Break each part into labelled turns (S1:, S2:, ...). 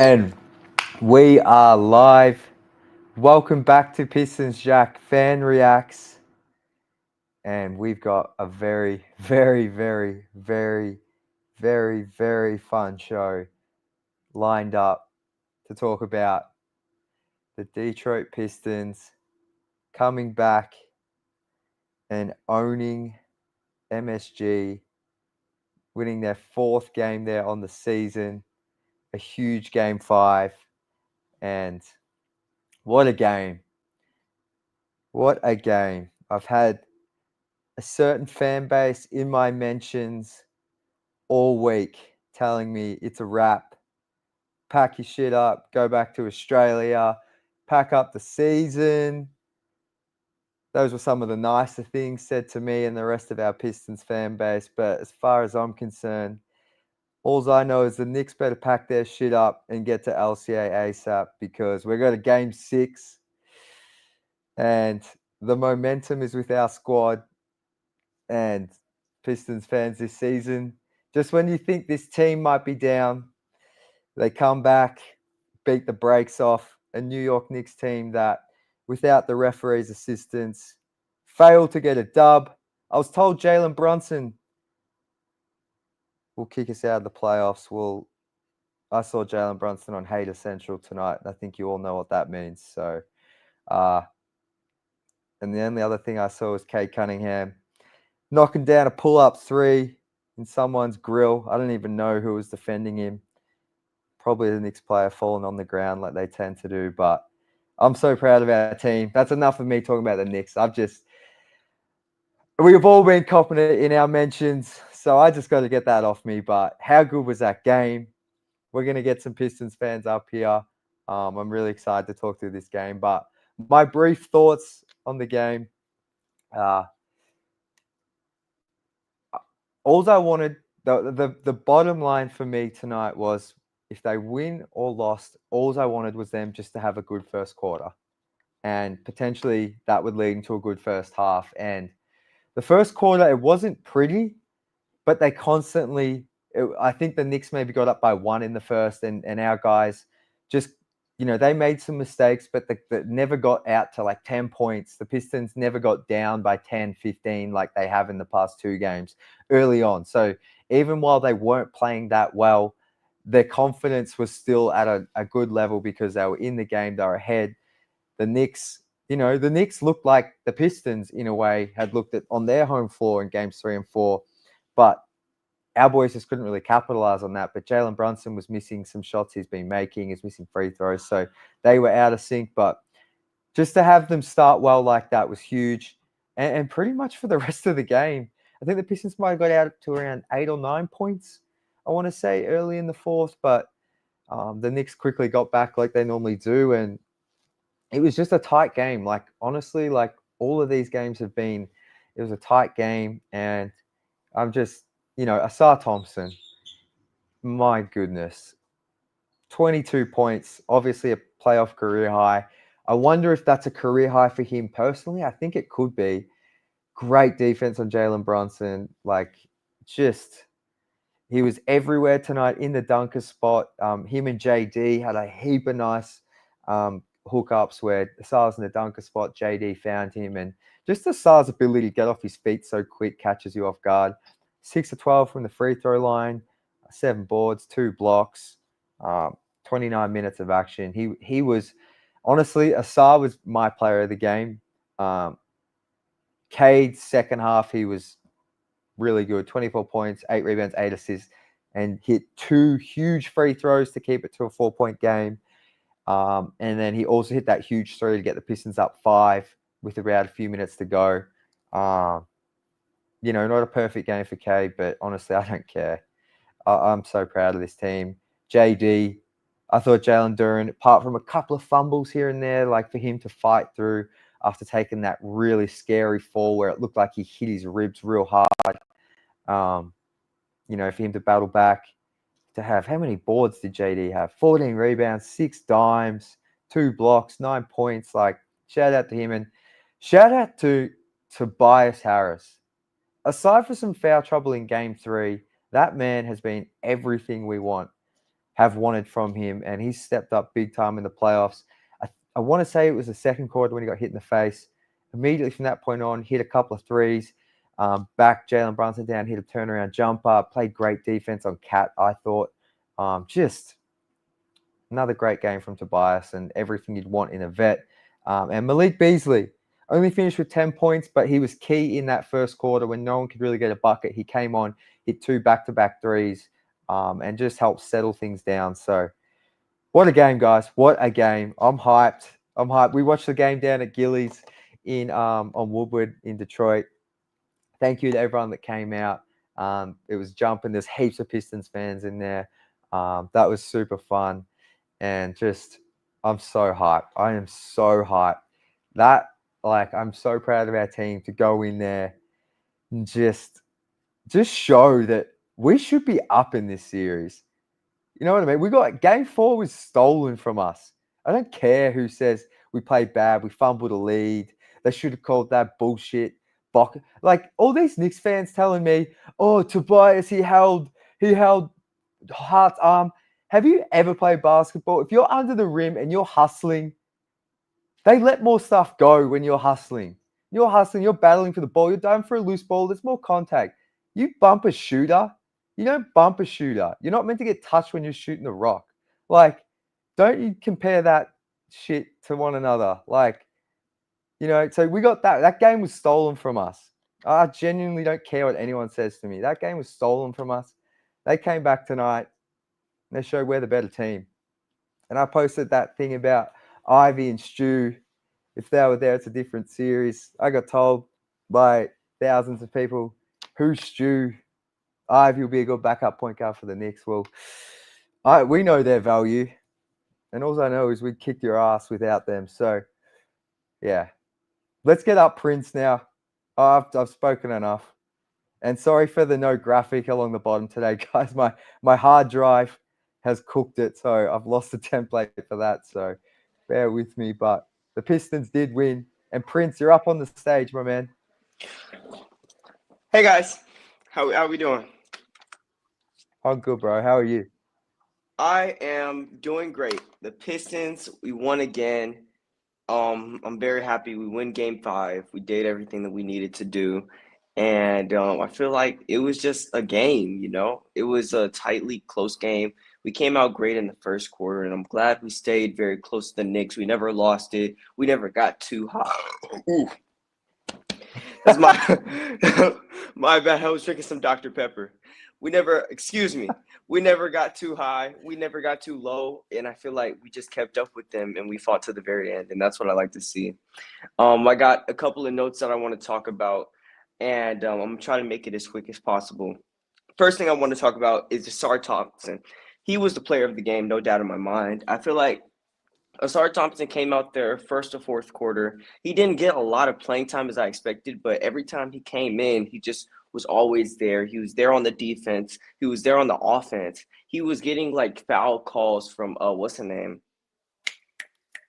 S1: And we are live. Welcome back to Pistons Jack Fan Reacts. And we've got a very, very, very, very, very, very fun show lined up to talk about the Detroit Pistons coming back and owning MSG, winning their fourth game there on the season, a huge game 5. And what a game. What a game. I've had a certain fan base in my mentions all week telling me it's a wrap. Pack your shit up, go back to Australia, pack up the season. Those were some of the nicer things said to me and the rest of our Pistons fan base. But as far as I'm concerned, all I know is the Knicks better pack their shit up and get to LCA ASAP because we're going to game 6 and the momentum is with our squad. And Pistons fans this season, just when you think this team might be down, they come back, beat the brakes off a New York Knicks team that, without the referee's assistance, failed to get a dub. I was told Jalen Brunson will kick us out of the playoffs. I saw Jalen Brunson on Hater Central tonight, and I think you all know what that means. So, and the only other thing I saw was Kate Cunningham knocking down a pull-up 3 in someone's grill. I don't even know who was defending him. Probably the Knicks player falling on the ground like they tend to do. But I'm so proud of our team. That's enough of me talking about the Knicks. We've all been copping it in our mentions, so I just got to get that off me. But how good was that game? We're going to get some Pistons fans up here. I'm really excited to talk through this game. But my brief thoughts on the game. All I wanted, the bottom line for me tonight was if they win or lost, all I wanted was them just to have a good first quarter. And potentially that would lead into a good first half. And the first quarter, it wasn't pretty, but they constantly, I think the Knicks maybe got up by 1 in the first, and our guys just, they made some mistakes, but they never got out to like 10 points. The Pistons never got down by 10, 15 like they have in the past 2 games early on. So even while they weren't playing that well, their confidence was still at a good level because they were in the game, they were ahead. The Knicks, the Knicks looked like the Pistons in a way had looked at on their home floor in games 3 and 4, but our boys just couldn't really capitalize on that. But Jalen Brunson was missing some shots he's been making. He's missing free throws. So they were out of sync. But just to have them start well like that was huge. And pretty much for the rest of the game, I think the Pistons might have got out to around 8 or 9 points, I want to say, early in the fourth. But the Knicks quickly got back like they normally do. And it was just a tight game. Like, honestly, like all of these games have been, it was a tight game. And I'm just, Asar Thompson, my goodness, 22 points, obviously a playoff career high. I wonder if that's a career high for him personally. I think it could be. Great defense on Jalen Brunson. Like, just, he was everywhere tonight in the dunker spot. Him and JD had a heap of nice hookups where Asar's in the dunker spot, JD found him. And just Asar's ability to get off his feet so quick catches you off guard. 6 of 12 from the free throw line, 7 boards, 2 blocks, 29 minutes of action. He was, honestly, Asar was my player of the game. Cade's second half, he was really good. 24 points, 8 rebounds, 8 assists, and hit 2 huge free throws to keep it to a 4-point game. And then he also hit that huge 3 to get the Pistons up 5 with around a few minutes to go. Not a perfect game for Cade, but honestly, I don't care. I'm so proud of this team. JD, I thought Jalen Duren, apart from a couple of fumbles here and there, like for him to fight through after taking that really scary fall where it looked like he hit his ribs real hard, for him to battle back, to have, how many boards did JD have? 14 rebounds, 6 dimes, 2 blocks, 9 points. Like, shout out to him. And shout out to Tobias Harris. Aside from some foul trouble in game 3, that man has been everything we want. have wanted from him, and he's stepped up big time in the playoffs. I want to say it was the second quarter when he got hit in the face. Immediately from that point on, hit a couple of threes, back Jalen Brunson down, hit a turnaround jumper, played great defense on Cat, I thought. Just another great game from Tobias and everything you'd want in a vet. And Malik Beasley only finished with 10 points, but he was key in that first quarter when no one could really get a bucket. He came on, hit 2 back-to-back threes, and just helped settle things down. So what a game, guys. What a game. I'm hyped. We watched the game down at Gillies on Woodward in Detroit. Thank you to everyone that came out. It was jumping. There's heaps of Pistons fans in there. That was super fun. And just, I'm so hyped. I am so hyped. I'm so proud of our team to go in there and just show that we should be up in this series. You know what I mean? We got game 4 was stolen from us. I don't care who says we played bad, we fumbled a lead. They should have called that bullshit. Like all these Knicks fans telling me, "Oh, Tobias, he held Hart's arm." Have you ever played basketball? If you're under the rim and you're hustling, they let more stuff go when you're hustling. You're hustling, you're battling for the ball, you're diving for a loose ball, there's more contact. You bump a shooter, you don't bump a shooter. You're not meant to get touched when you're shooting the rock. Like, don't you compare that shit to one another. Like, so we got that. That game was stolen from us. I genuinely don't care what anyone says to me. That game was stolen from us. They came back tonight. They showed we're the better team. And I posted that thing about Ivy and Stu. If they were there, it's a different series. I got told by thousands of people, who's Stu? Ivy will be a good backup point guard for the Knicks. Well, we know their value. And all I know is we kicked your ass without them. So, yeah. Let's get up Prince now. I've spoken enough. And sorry for the no graphic along the bottom today, guys. My hard drive has cooked it, so I've lost the template for that. So bear with me. But the Pistons did win. And Prince, you're up on the stage, my man.
S2: Hey guys, how we doing?
S1: I'm good, bro. How are you?
S2: I am doing great. The Pistons, we won again. I'm very happy. We win Game 5. We did everything that we needed to do, and I feel like it was just a game. It was a tightly close game. We came out great in the first quarter, and I'm glad we stayed very close to the Knicks. We never lost it. We never got too high. Ooh, that's my my bad. I was drinking some Dr. Pepper. Excuse me, we never got too high. We never got too low. And I feel like we just kept up with them and we fought to the very end. And that's what I like to see. I got a couple of notes that I want to talk about, and I'm going to try to make it as quick as possible. First thing I want to talk about is Asar Thompson. He was the player of the game, no doubt in my mind. I feel like Asar Thompson came out there first or fourth quarter. He didn't get a lot of playing time as I expected, but every time he came in, he just was always there. He was there on the defense. He was there on the offense. He was getting like foul calls from what's the name?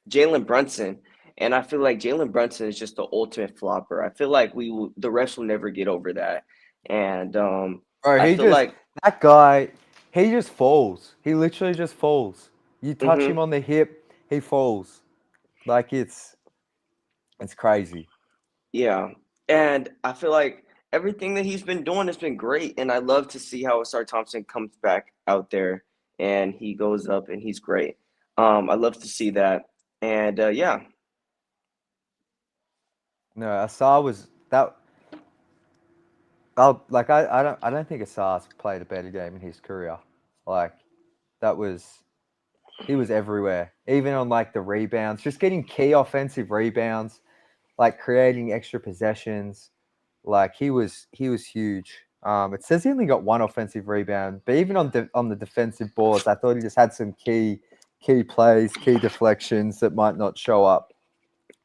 S2: Jalen Brunson. And I feel like Jalen Brunson is just the ultimate flopper. I feel like the refs will never get over that. And
S1: Bro,
S2: I feel like
S1: that guy, he just falls. He literally just falls. You touch him
S2: mhm.
S1: on the hip, he falls. Like it's crazy.
S2: Yeah. And I feel like everything that he's been doing has been great. And I love to see how Asar Thompson comes back out there and he goes up and he's great. I love to see that. And yeah.
S1: No, Asar was that. I don't think Asar's played a better game in his career. Like that was he was everywhere. Even on like the rebounds, just getting key offensive rebounds, like creating extra possessions. Like he was huge. It says he only got one offensive rebound, but even on the defensive boards, I thought he just had some key plays, key deflections that might not show up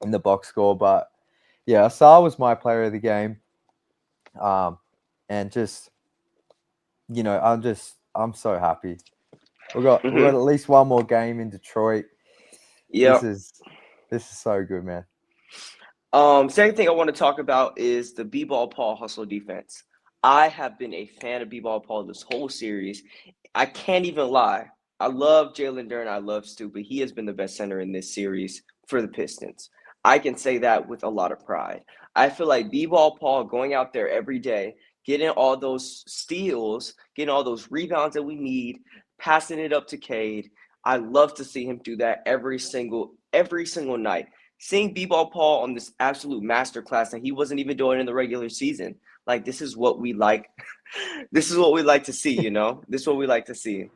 S1: in the box score. But yeah, Asar was my player of the game. Um, and just I'm so happy. We got
S2: Hmm.
S1: at least one more game in Detroit. This
S2: Yeah.
S1: is this is so good, man.
S2: Second thing I want to talk about is the B-ball Paul hustle defense. I have been a fan of B-ball Paul this whole series. I can't even lie. I love Jalen Duren. I love Stu, but he has been the best center in this series for the Pistons. I can say that with a lot of pride. I feel like B-Ball Paul going out there every day, getting all those steals, getting all those rebounds that we need, passing it up to Cade. I love to see him do that every single night. Seeing B-Ball Paul on this absolute masterclass that he wasn't even doing in the regular season. Like this is what we like. This is what we like to see, This is what we like to see.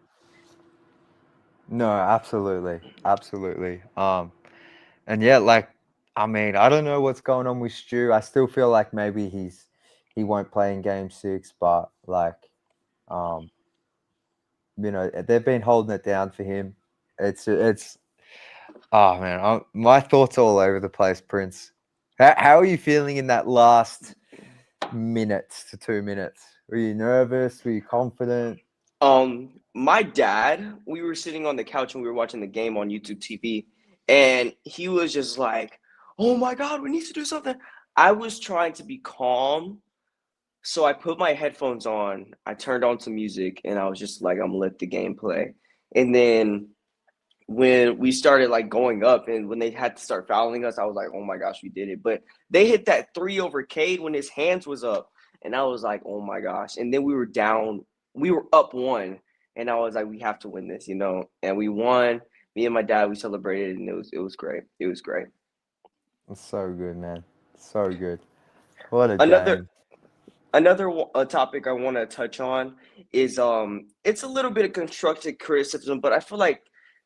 S1: No, absolutely, absolutely. And yeah, like I mean, I don't know what's going on with Stu. I still feel like maybe he won't play in Game 6, but like, um, they've been holding it down for him. It's oh man, my thoughts all over the place, Prince. How are you feeling in that last minutes to 2 minutes? Were you nervous? Were you confident?
S2: My dad, we were sitting on the couch and we were watching the game on YouTube TV, and he was just like, "Oh my God, we need to do something." I was trying to be calm, so I put my headphones on, I turned on some music, and I was just like, "I'm gonna let the game play." And then when we started like going up and when they had to start fouling us, I was like, oh my gosh, we did it. But they hit that three over Cade when his hands was up. And I was like, oh my gosh. And then we were down, we were up one. And I was like, we have to win this. And we won. Me and my dad, we celebrated and it was great. It was great.
S1: It's so good, man. So good. What a
S2: Another
S1: game.
S2: topic I want to touch on is it's a little bit of constructive criticism, but I feel like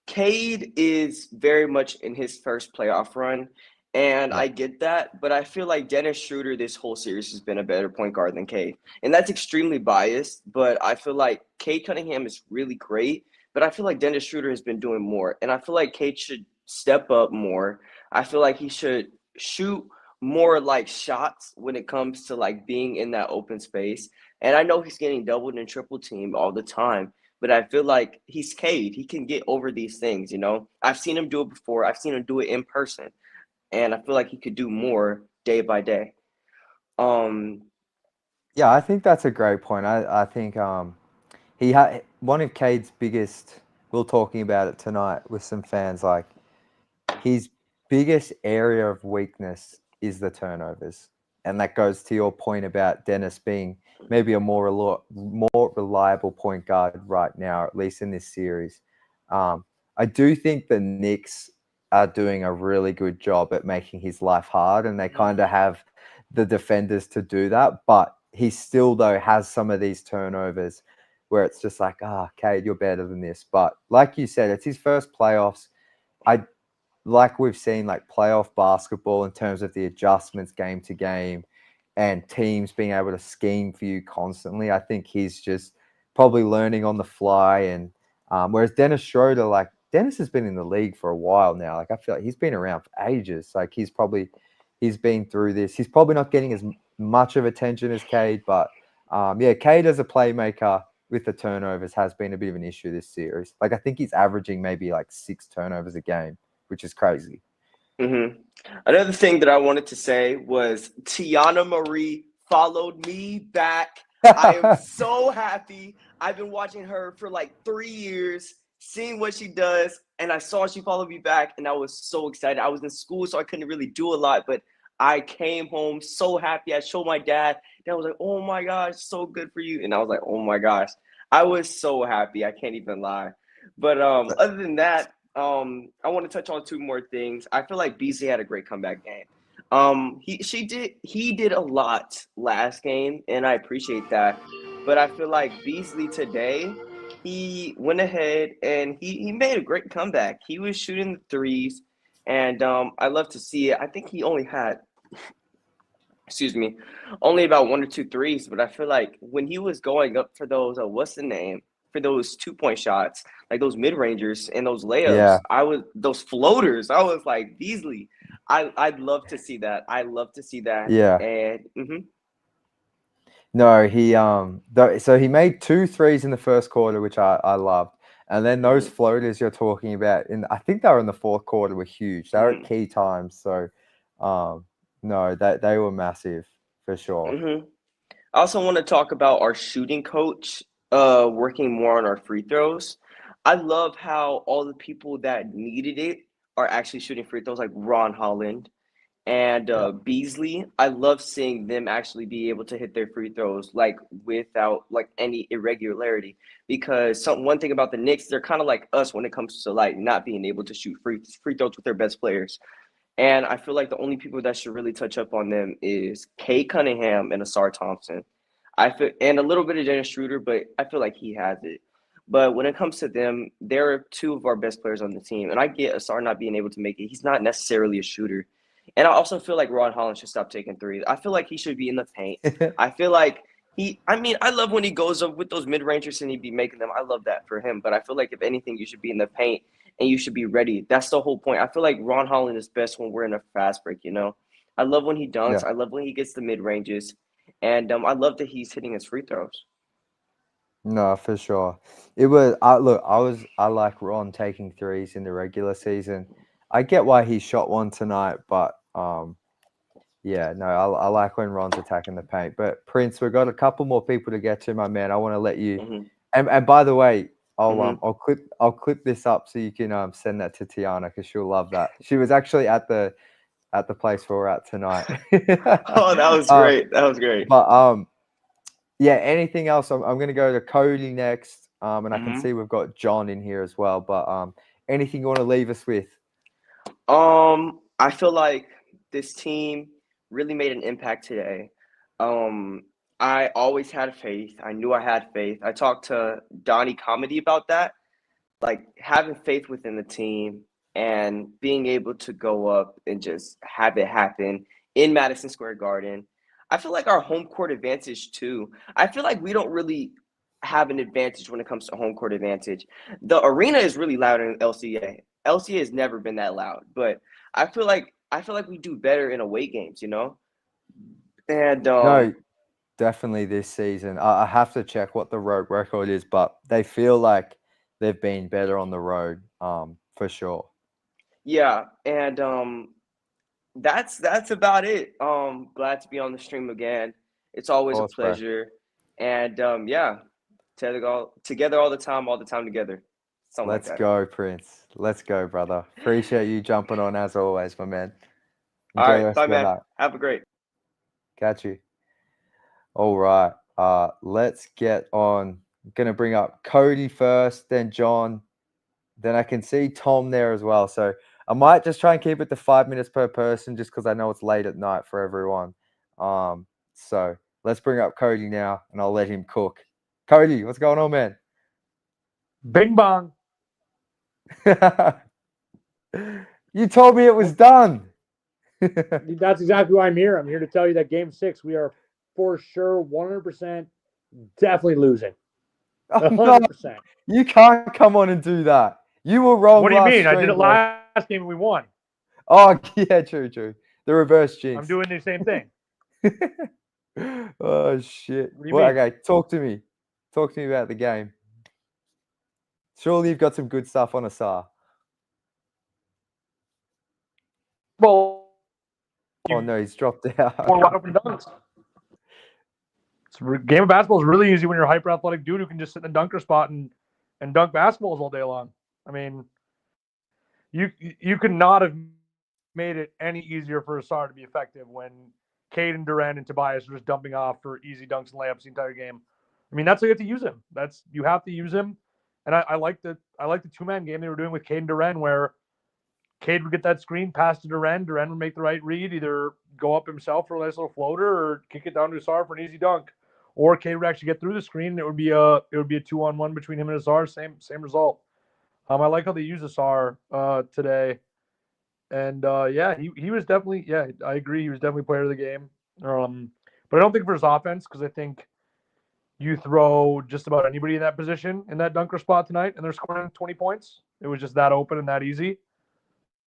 S2: Cade is very much in his first playoff run, and
S1: Yeah.
S2: I get that, but I feel like Dennis Schroeder this whole series has been a better point guard than Cade, and that's extremely biased. But I feel like Cade Cunningham is really great, but I feel like Dennis Schroeder has been doing more, and I feel like Cade should step up more. I feel like he should shoot more like shots when it comes to like being in that open space. And I know he's getting doubled and triple teamed all the time, but I feel like he's Cade. He can get over these things. I've seen him do it before. I've seen him do it in person, and I feel like he could do more day by day. Um,
S1: Yeah, I think that's a great point. I think he had one of Cade's biggest. We are talking about it tonight with some fans. Like his biggest area of weakness is the turnovers, and that goes to your point about Dennis being maybe a more reliable point guard right now, at least in this series. Um, I do think the Knicks are doing a really good job at making his life hard, and they kind of have the defenders to do that. But he still, though, has some of these turnovers where it's just like, Cade, you're better than this. But like you said, it's his first playoffs. I like we've seen like playoff basketball in terms of the adjustments game to game and teams being able to scheme for you constantly. I think he's just probably learning on the fly. And whereas Dennis Schroeder, like Dennis has been in the league for a while now. Like I feel like he's been around for ages. Like he's been through this. He's probably not getting as much of attention as Cade, but yeah, Cade as a playmaker with the turnovers has been a bit of an issue this series. Like I think he's averaging maybe like 6 turnovers a game, which is crazy.
S2: mhm. Another thing that I wanted to say was Tiana Marie followed me back. I am so happy. I've been watching her for like 3 years, seeing what she does, and I saw she followed me back, and I was so excited. I was in school, so I couldn't really do a lot, but I came home so happy. I showed my dad, and I was like, "Oh my gosh, so good for you!" And I was like, "Oh my gosh," I was so happy. I can't even lie. But other than that, I want to touch on two more things. I feel like Beasley had a great comeback game. He did a lot last game, and I appreciate that. But I feel like Beasley today, he went ahead and he made a great comeback. He was shooting the threes, and I love to see it. I think he only had, excuse me, only about one or two threes, but I feel like when he was going up for those, what's the name? For those 2 point shots, like those mid rangers and those layups,
S1: Yeah,
S2: those floaters. I was like Beasley. I'd love to see that. I love to see that.
S1: yeah.
S2: And
S1: No, so he made 2 threes in the first quarter, which I loved. And then those
S2: mhm,
S1: floaters you're talking about I think they were in the fourth quarter were huge. They were at
S2: mhm,
S1: key times. So um no, they were massive for sure.
S2: mhm. I also want to talk about our shooting coach working more on our free throws. I love how all the people that needed it are actually shooting free throws, like Ron Holland and
S1: Yeah.
S2: Beasley. I love seeing them actually be able to hit their free throws like without like any irregularity. Because one thing about the Knicks, they're kind of like us when it comes to like not being able to shoot free throws with their best players. And I feel like the only people that should really touch up on them is Kay Cunningham and Asar Thompson. I feel and a little bit of Dennis Schroeder, but I feel like he has it. But when it comes to them, they're two of our best players on the team. And I get Asar not being able to make it. He's not necessarily a shooter. And I also feel like Ron Holland should stop taking threes. I feel like he should be in the paint. I feel like I mean, I love when he goes up with those mid rangers and he be making them. I love that for him. But I feel like if anything, you should be in the paint and you should be ready. That's the whole point. I feel like Ron Holland is best when we're in a fast break. I love when he dunks.
S1: Yeah.
S2: I love when he gets the mid ranges. And I love that he's hitting his free throws.
S1: No, for sure. It was I look, I like Ron taking threes in the regular season. I get why he shot one tonight, but yeah, no, I like when Ron's attacking the paint. But Prince, we've got a couple more people to get to, my man. I want to let you
S2: Hmm.
S1: and by the way,
S2: Hmm.
S1: I'll clip this up so you can send that to Tiana because she'll love that. She was actually at the place where we're at tonight.
S2: Oh, that was
S1: um,
S2: great. That was great.
S1: but yeah, anything else? I'm going to go to Cody next. And I can
S2: Hmm.
S1: see we've got John in here as well. But anything you want to leave us with?
S2: I feel like this team really made an impact today. Um, I always had faith. I knew I had faith. I talked to Donnie Comedy about that, like having faith within the team and being able to go up and just have it happen in Madison Square Garden. I feel like our home court advantage too. I feel like we don't really have an advantage when it comes to home court advantage. The arena is really loud in LCA. LCA has never been that loud, but I feel like we do better in away games. And
S1: No, definitely this season. I have to check what the road record is, but they feel like they've been better on the road, for sure.
S2: yeah, and that's about it. Glad to be on the stream again. It's
S1: Of
S2: always a
S1: course, bro.
S2: pleasure. And yeah, together all the time together. Something like
S1: Let's
S2: that.
S1: go, Prince. Let's go, brother. Appreciate you jumping on as always, my man.
S2: All
S1: Enjoy the
S2: right,
S1: rest
S2: bye
S1: of your
S2: man.
S1: night.
S2: Have a great.
S1: Catch you. All right. Let's get on. Gonna bring up Cody first, then John. Then I can see Tom there as well. So I might just try and keep it to 5 minutes per person just because I know it's late at night for everyone. So let's bring up Cody now and I'll let him cook. Cody, what's going on, man?
S3: Bing bong.
S1: You told me it was done.
S3: That's exactly why I'm here. I'm here to tell you that game 6, we are for sure 100% definitely losing.
S1: Oh, no,
S3: 100%.
S1: you can't come on and do that. You were wrong
S3: What do you
S1: last
S3: mean? I did
S1: stream,
S3: it
S1: bro.
S3: last game and we won.
S1: Oh, yeah, true. The reverse
S3: I'm
S1: jinx.
S3: doing the same thing.
S1: Oh, shit.
S3: What do you
S1: Well,
S3: mean?
S1: okay, talk to me. Talk to me about the game. Surely you've got some good stuff on Asar.
S3: Well,
S1: Oh, no, he's dropped out.
S3: more wide open dunks. Game of basketball is really easy when you're a hyper athletic dude who can just sit in the dunker spot and dunk basketballs all day long. I mean, you could not have made it any easier for Asar to be effective when Caden Durant and Tobias are just dumping off for easy dunks and layups the entire game. I mean, that's how you have to use him. You have to use him. And I like the 2-man game they were doing with Caden Durant, where Cade would get that screen, pass to Durant, Durant would make the right read, either go up himself for a nice little floater or kick it down to Asar for an easy dunk. Or Cade would actually get through the screen, and it would be a 2-on-1 between him and Asar, same result. I like how they use Asar today. And yeah, he was definitely, yeah, I agree. He was definitely player of the game. But I don't think for his offense, because I think you throw just about anybody in that position in that dunker spot tonight, and they're scoring 20 points. It was just that open and that easy.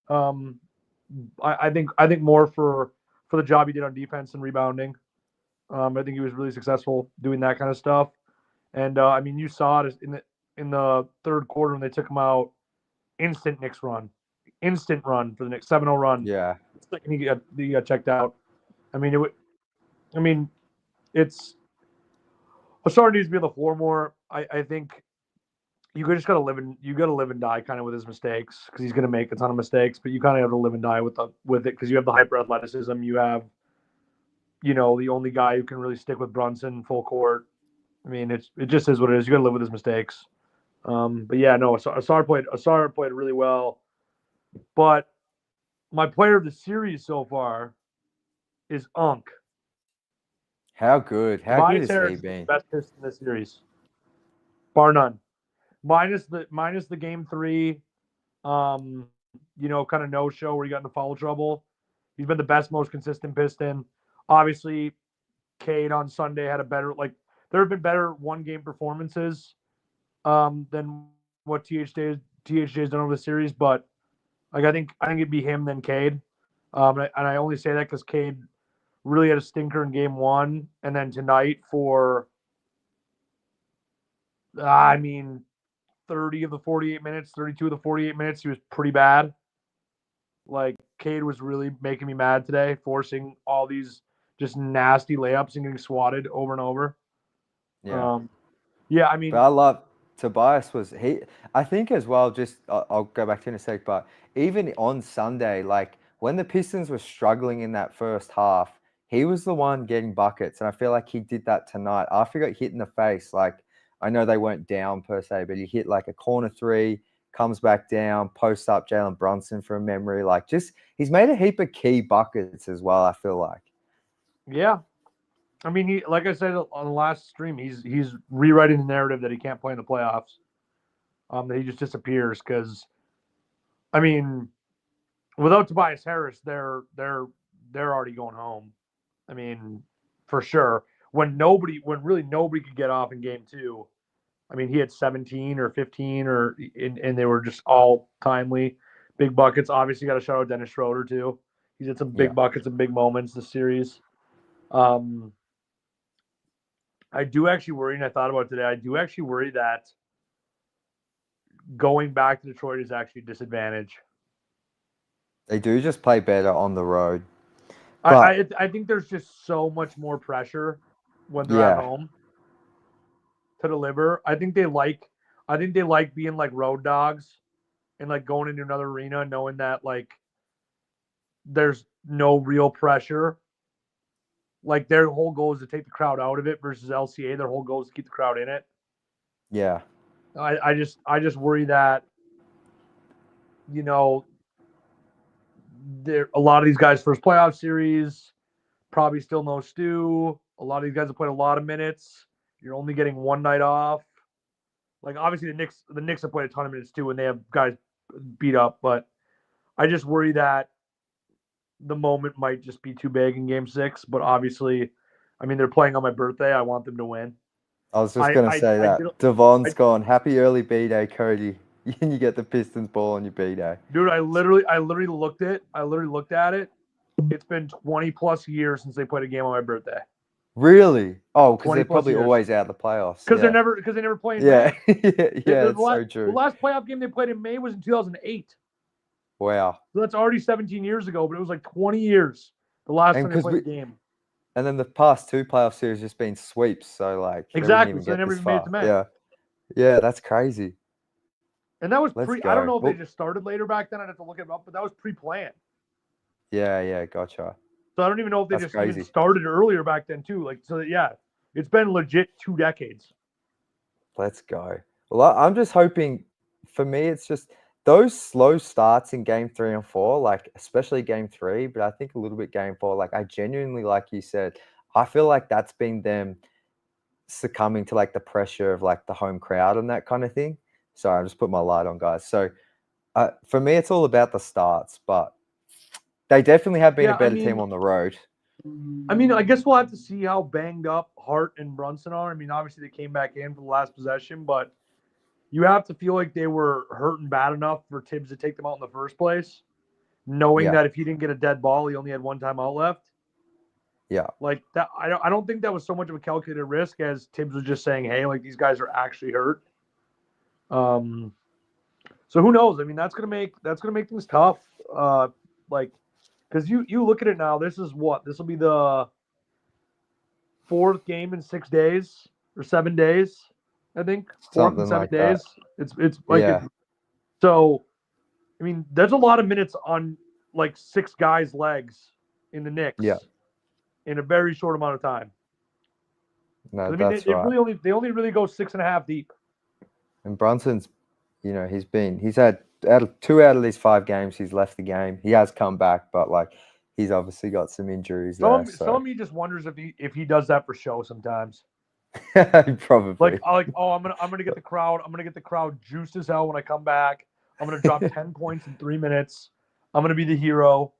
S3: I think more for the job he did on defense and rebounding. I think he was really successful doing that kind of stuff. And I mean, you saw it in the third quarter when they took him out. Instant Knicks run, instant run for the Knicks, 7-0 run.
S1: Yeah.
S3: Second he got checked out. I mean, it's Hassan needs to be on the floor more. I think just gotta live and die kind of with his mistakes because he's gonna make a ton of mistakes, but you kind of have to live and die with it because you have the hyper athleticism. You have, the only guy who can really stick with Brunson full court. I mean, it just is what it is. You got to live with his mistakes. But yeah, no, Asar played really well. But my player of the series so far is Unk.
S1: How good? How good
S3: Tobias
S1: has he
S3: Harris is the
S1: been?
S3: best Piston in this series, bar none. Minus the game 3, kind of no show where he got into foul trouble. He's been the best, most consistent Piston. Obviously, Cade on Sunday had a better there have been better 1-game performances than what THJ's done over the series, but I think it'd be him then Cade. And I only say that because Cade really had a stinker in game 1, and then tonight for 30 of the 48 minutes, 32 of the 48 minutes, he was pretty bad. Like, Cade was really making me mad today, forcing all these just nasty layups and getting swatted over and over.
S1: Yeah.
S3: Yeah, I mean,
S1: But I love Tobias I think as well, just I'll go back to in a sec, but even on Sunday, like when the Pistons were struggling in that first half, he was the one getting buckets. And I feel like he did that tonight. After he got hit in the face, like I know they weren't down per se, but he hit like a corner 3, comes back down, posts up Jalen Brunson from memory. Like he's made a heap of key buckets as well, I feel like.
S3: yeah. I mean, he, like I said on the last stream, he's rewriting the narrative that he can't play in the playoffs. That he just disappears because, I mean, without Tobias Harris, they're already going home. I mean, for sure. When really nobody could get off in game 2. I mean, he had 17 or 15 and they were just all timely, big buckets. Obviously, got to shout out Dennis Schroeder too. He's had some big buckets and big moments this series. I do actually worry, and I thought about it today, I do actually worry that going back to Detroit is actually a disadvantage.
S1: They do just play better on the road.
S3: I think there's just so much more pressure when they're at home to deliver. I think they like being like road dogs and like going into another arena knowing that like there's no real pressure. Like their whole goal is to take the crowd out of it versus LCA. Their whole goal is to keep the crowd in it.
S1: Yeah.
S3: I just worry that, there a lot of these guys' first playoff series, probably still no Stu. A lot of these guys have played a lot of minutes. You're only getting one night off. Like obviously the Knicks have played a ton of minutes too, and they have guys beat up. But I just worry that the moment might just be too big in Game 6. But obviously, I mean they're playing on my birthday. I want them to win.
S1: I was just going to say that. Devon's gone. Happy early B-Day, Cody. You get the Pistons ball on your B-Day.
S3: Dude, I literally looked at it. It's been 20 plus years since they played a game on my birthday.
S1: Really? Oh, because they're
S3: 20 plus
S1: probably
S3: years.
S1: always out of the playoffs.
S3: Because they never play in
S1: Yeah.
S3: May.
S1: It's so true.
S3: The last playoff game they played in May was in 2008.
S1: Wow.
S3: So that's already 17 years ago, but it was like 20 years the last time they played a game.
S1: And then the past 2 playoff series just been sweeps, so like
S3: exactly. So they never even made it to May.
S1: Yeah, that's crazy.
S3: And that was I don't know if they just started later back then. I'd have to look it up, but that was pre-planned.
S1: Yeah, gotcha.
S3: So I don't even know if they even started earlier back then too. Like, so yeah, it's been legit 2 decades.
S1: Let's go. Well, I'm just hoping, for me, it's just those slow starts in game 3 and 4, like especially game 3, but I think a little bit game 4, like I genuinely, like you said, I feel like that's been them succumbing to like the pressure of like the home crowd and that kind of thing. Sorry, I just put my light on, guys. So for me, it's all about the starts, but they definitely have been a better team on the road.
S3: I mean, I guess we'll have to see how banged up Hart and Brunson are. I mean, obviously they came back in for the last possession, but you have to feel like they were hurting bad enough for Tibbs to take them out in the first place, knowing that if he didn't get a dead ball, he only had 1 timeout left.
S1: Yeah.
S3: Like that, I don't think that was so much of a calculated risk as Tibbs was just saying, hey, like these guys are actually hurt. So who knows? I mean, that's gonna make things tough. Like, because you look at it now, this will be the 4th game in 6 days or 7 days I think 4
S1: Something
S3: and 7
S1: like that.
S3: days. It's like
S1: Yeah.
S3: so. I mean, there's a lot of minutes on like 6 guys' legs in the Knicks
S1: Yeah.
S3: in a very short amount of time.
S1: No,
S3: I mean,
S1: that's
S3: they
S1: right.
S3: only really go 6.5 deep.
S1: And Brunson's, he's had two out of these 5 games. He's left the game. He has come back, but like he's obviously got some injuries there.
S3: Some of me just wonders if he does that for show sometimes.
S1: Probably.
S3: Like I'm gonna get the crowd juiced as hell when I come back. I'm gonna drop 10 points in 3 minutes. I'm gonna be the hero.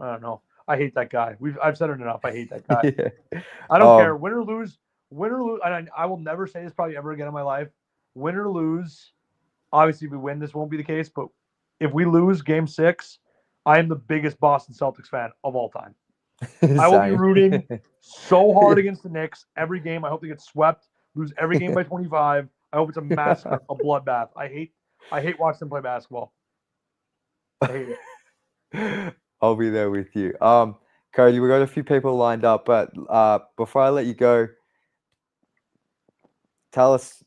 S3: I don't know. I hate that guy. I've said it enough. I hate that guy.
S1: Yeah.
S3: I don't care. Win or lose. And I will never say this probably ever again in my life. Win or lose. Obviously, if we win, this won't be the case. But if we lose Game 6, I am the biggest Boston Celtics fan of all time. I will be rooting so hard against the Knicks every game. I hope they get swept, lose every game by 25. I hope it's a massacre, a bloodbath. I hate watching them play basketball. I hate it.
S1: I'll be there with you. Cody, we got a few people lined up, but before I let you go, tell us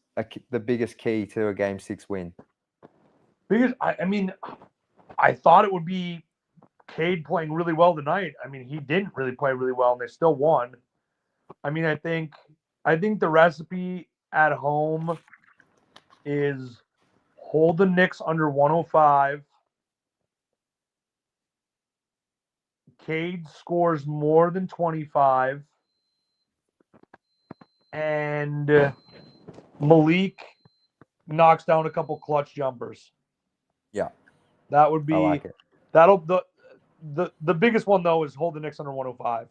S1: the biggest key to a Game 6 win.
S3: I thought it would be Cade playing really well tonight. I mean, he didn't really play really well, and they still won. I mean, I think the recipe at home is hold the Knicks under 105. Cade scores more than 25. And Malik knocks down a couple clutch jumpers.
S1: Yeah.
S3: That would be
S1: I like it.
S3: The biggest one though is hold the Knicks under 105.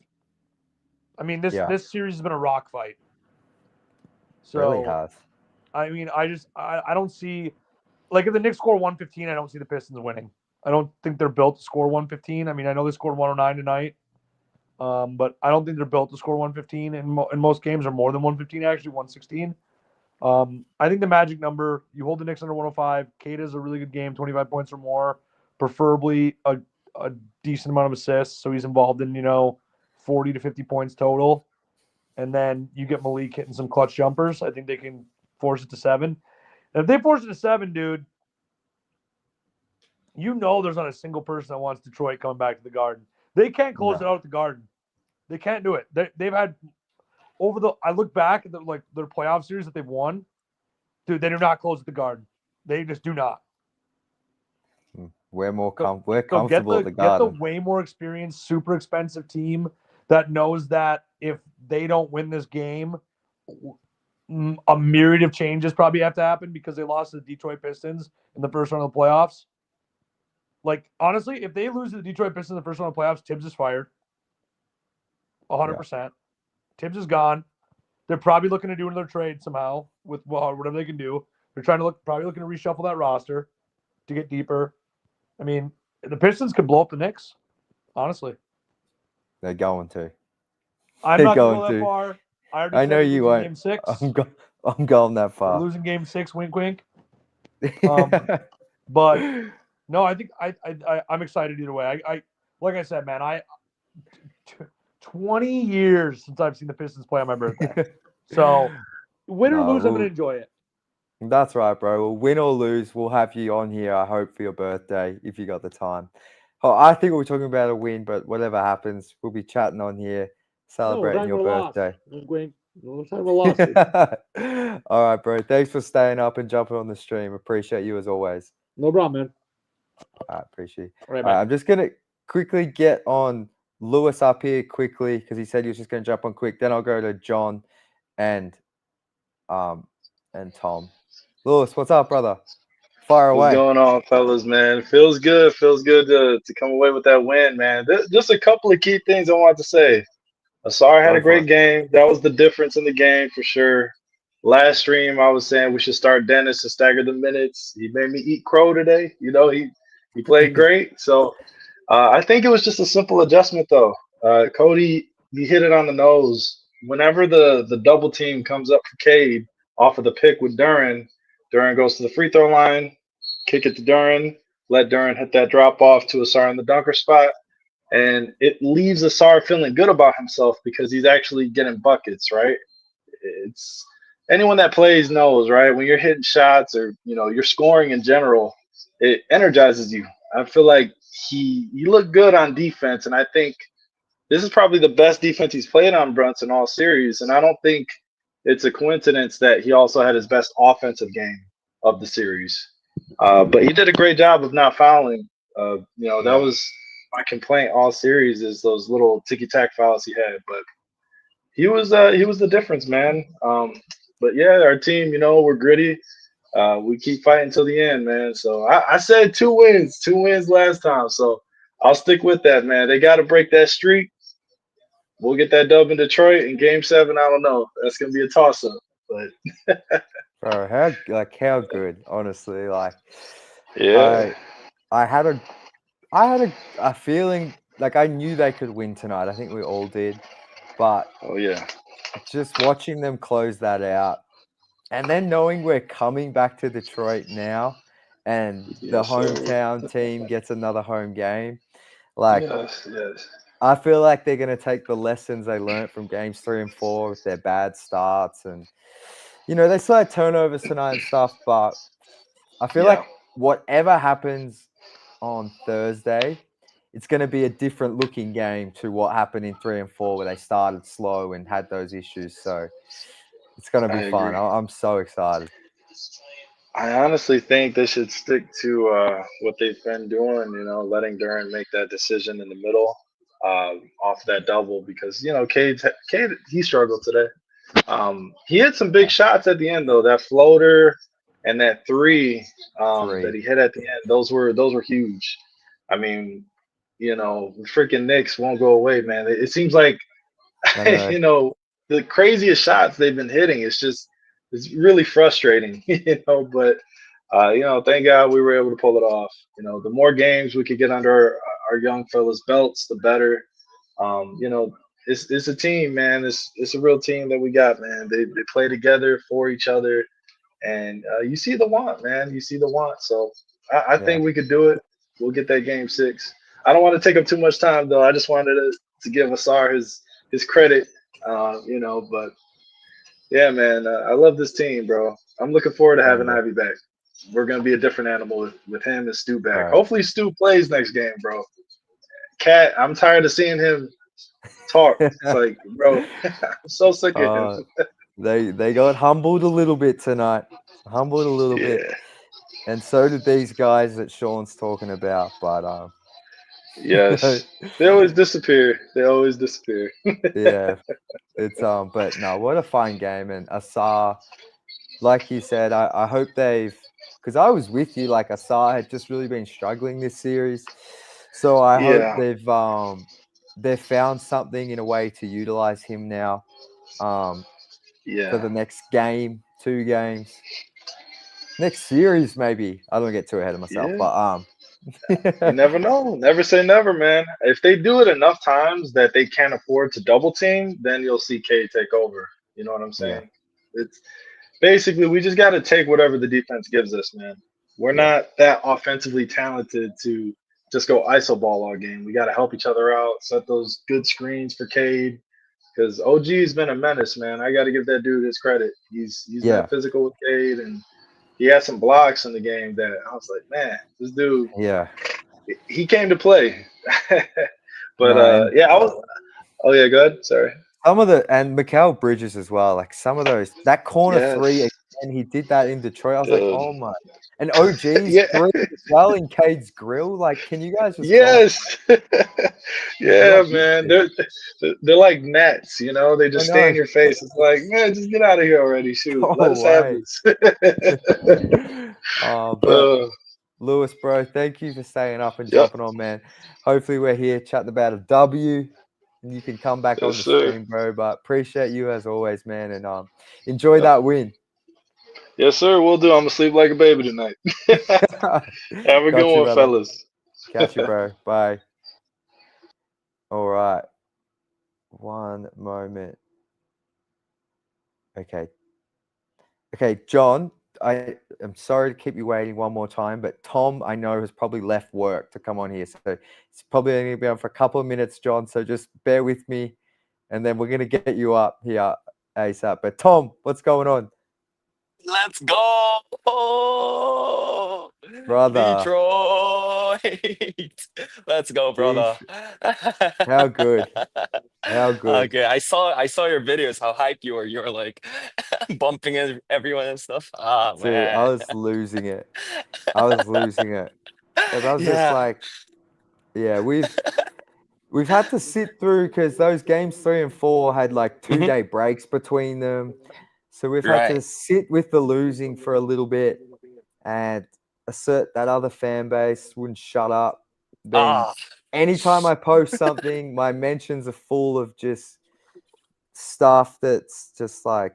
S3: I mean, this series has been a rock fight. So
S1: Really has.
S3: I mean, I don't see, like, if the Knicks score 115, I don't see the Pistons winning. I don't think they're built to score 115. I mean, I know they scored 109 tonight, but I don't think they're built to score 115. And in most games are more than 115, actually 116. I think the magic number, you hold the Knicks under 105. Cade has a really good game, 25 points or more, preferably a decent amount of assists, so he's involved in 40 to 50 points total. And then you get Malik hitting some clutch jumpers. I think they can force it to 7. And if they force it to 7, dude, there's not a single person that wants Detroit coming back to the Garden. They can't close it out at the Garden. They can't do it. They've had I look back at their playoff series that they've won. Dude, they do not close at the Garden. They just do not.
S1: We're comfortable at the Garden.
S3: Get the way more experienced, super expensive team that knows that if they don't win this game, a myriad of changes probably have to happen because they lost to the Detroit Pistons in the first round of the playoffs. Like, honestly, if they lose to the Detroit Pistons in the first round of the playoffs, Tibbs is fired. 100%. Yeah. Tibbs is gone. They're probably looking to do another trade somehow with whatever they can do. They're probably looking to reshuffle that roster to get deeper. I mean, the Pistons could blow up the Knicks, honestly.
S1: They're going to.
S3: I'm not going to go that far.
S1: I know you won't.
S3: Game 6.
S1: I'm going that far.
S3: We're losing Game 6, wink, wink. But no, I think I'm excited either way. I like I said, man, 20 years since I've seen the Pistons play on my birthday. So win or lose, I'm going to enjoy it.
S1: That's right, bro. Well, win or lose, we'll have you on here, I hope, for your birthday, if you got the time. Oh, I think we're talking about a win, but whatever happens, we'll be chatting on here, celebrating your birthday.
S3: We're talking about loss.
S1: All right, bro. Thanks for staying up and jumping on the stream. Appreciate you as always.
S3: No problem, man.
S1: I appreciate it.
S3: All right,
S1: I'm just going to quickly get on Lewis up here quickly because he said he was just going to jump on quick. Then I'll go to John and Tom. Lewis, what's up, brother? Fire away.
S4: What's going on, fellas, man? Feels good. Feels good to come away with that win, man. Just a couple of key things I wanted to say. Asar had a great game. That was the difference in the game for sure. Last stream, I was saying we should start Dennis to stagger the minutes. He made me eat crow today. He played great. So I think it was just a simple adjustment, though. Cody, he hit it on the nose. Whenever the double team comes up for Cade off of the pick with Duren goes to the free throw line, kick it to Duren, let Duren hit that drop off to Asar in the dunker spot. And it leaves Asar feeling good about himself because he's actually getting buckets, right? anyone that plays knows, right? When you're hitting shots or you're scoring in general, it energizes you. I feel like he looked good on defense, and I think this is probably the best defense he's played on Brunson all series. And I don't think it's a coincidence that he also had his best offensive game of the series. But he did a great job of not fouling. That
S1: Yeah.
S4: was my complaint all series is those little ticky tack fouls he had. But he was the difference, man. But yeah, our team, we're gritty. We keep fighting till the end, man. So I said 2 wins last time. So I'll stick with that, man. They got to break that streak. We'll get that dub in Detroit in Game 7. I don't know. That's gonna be a toss up, but
S1: Bro, how good, honestly. Like
S4: yeah,
S1: I I had a feeling like I knew they could win tonight. I think we all did. But
S4: oh yeah,
S1: just watching them close that out and then knowing we're coming back to Detroit now and the
S4: yes sir,
S1: hometown team gets another home game, like
S4: yes,
S1: I feel like they're going to take the lessons they learned from games 3 and 4 with their bad starts. And, they still had turnovers tonight and stuff, but I feel
S4: yeah.
S1: like whatever happens on Thursday, it's going to be a different looking game to what happened in 3 and 4 where they started slow and had those issues. So it's going to
S4: I
S1: be fun.
S4: agree.
S1: I'm so excited.
S4: I honestly think they should stick to what they've been doing. Letting Duran make that decision in the middle off that double because Cade he struggled today. He hit some big shots at the end though. That floater and that three that
S1: Three.
S4: he hit at the end, those were huge. I mean, freaking Knicks won't go away, man. It seems like
S1: I know.
S4: the craziest shots they've been hitting. It's really frustrating, But thank God we were able to pull it off. The more games we could get under our young fellas' belts, the better. It's a team, man. It's a real team that we got, man. They play together for each other, and you see the want, man. You see the want. So I
S1: Yeah.
S4: think we could do it. We'll get that game 6. I don't want to take up too much time though. I just wanted to give Asar his credit, But yeah, man, I love this team, bro. I'm looking forward to
S1: Same
S4: having
S1: here.
S4: Ivy back. We're gonna be a different animal with him and Stu back.
S1: Bro.
S4: Hopefully, Stu plays next game, bro. Cat, I'm tired of seeing him talk. It's like, bro, I'm so sick of him.
S1: uh, they got humbled a little bit tonight. Humbled a little bit.
S4: Yeah.
S1: And so did these guys that Sean's talking about. But
S4: Yes. They always disappear. They always disappear.
S1: yeah, it's but no, what a fun game. And Asar, like you said, I hope because I was with you, like Asar had just really been struggling this series. So I hope
S4: Yeah.
S1: they've found something in a way to utilize him now for
S4: Yeah.
S1: the next game, 2 games. Next series, maybe. I don't get too ahead of myself,
S4: Yeah.
S1: but
S4: You never know. Never say never, man. If they do it enough times that they can't afford to double team, then you'll see K take over. You know what I'm
S1: yeah,
S4: saying? It's basically we just got to take whatever the defense gives us, man. We're
S1: yeah,
S4: not that offensively talented to just go iso ball all game. We got to help each other out, set those good screens for Cade because OG's been a menace, man. I got to give that dude his credit. He's been
S1: yeah,
S4: physical with Cade and he had some blocks in the game that I was like, man, this dude
S1: yeah.
S4: he came to play. But
S1: No, and
S4: yeah, I was. Oh yeah, go ahead. Sorry.
S1: and Mikal Bridges as well. Like some of those, that corner three
S4: Yes.
S1: again, he did that in Detroit. I was like,
S4: Dude.
S1: oh my. And OG's
S4: Yeah.
S1: three as well in Cade's grill. Like, can you guys just calm?
S4: Yes. Yeah,
S1: What is
S4: man.
S1: this?
S4: They're like gnats, They
S1: I
S4: just stay in
S1: know.
S4: your face. It's like, man, just get out of here already. Shoot, let
S1: Oh
S4: us have
S1: way.
S4: this.
S1: But
S4: uh,
S1: Lewis, bro, thank you for staying up and
S4: yep.
S1: jumping on, man. Hopefully we're here chatting about a W and you can come back
S4: Yes,
S1: on the
S4: sir.
S1: stream, bro. But appreciate you as always, man. And enjoy
S4: Yep.
S1: that win.
S4: Yes, sir. We'll do. I'm gonna sleep like a baby tonight. Have a good
S1: Got you,
S4: one,
S1: brother.
S4: fellas.
S1: Catch you, bro. Bye. All right. One moment. Okay. Okay, John, I am sorry to keep you waiting one more time, but Tom, I know, has probably left work to come on here. So it's probably only going to be on for a couple of minutes, John. So just bear with me and then we're going to get you up here. ASAP. But Tom, what's going on,
S5: Let's go,
S1: brother?
S5: Detroit. Let's go, brother.
S1: How good? How good?
S5: Okay, I saw your videos, how hyped you were. You were like bumping everyone and stuff. Ah,
S1: Dude, I
S5: man.
S1: was losing it. I was losing it. Because I was just
S5: Yeah,
S1: like, yeah, we've had to sit through because those games 3 and 4 had like
S5: hmm
S1: 2 day breaks between them. So we've had to
S5: right.
S1: sit with the losing for a little bit and assert that other fan base wouldn't shut up. Then
S5: Ah,
S1: anytime I post something, my mentions are full of just stuff that's just like,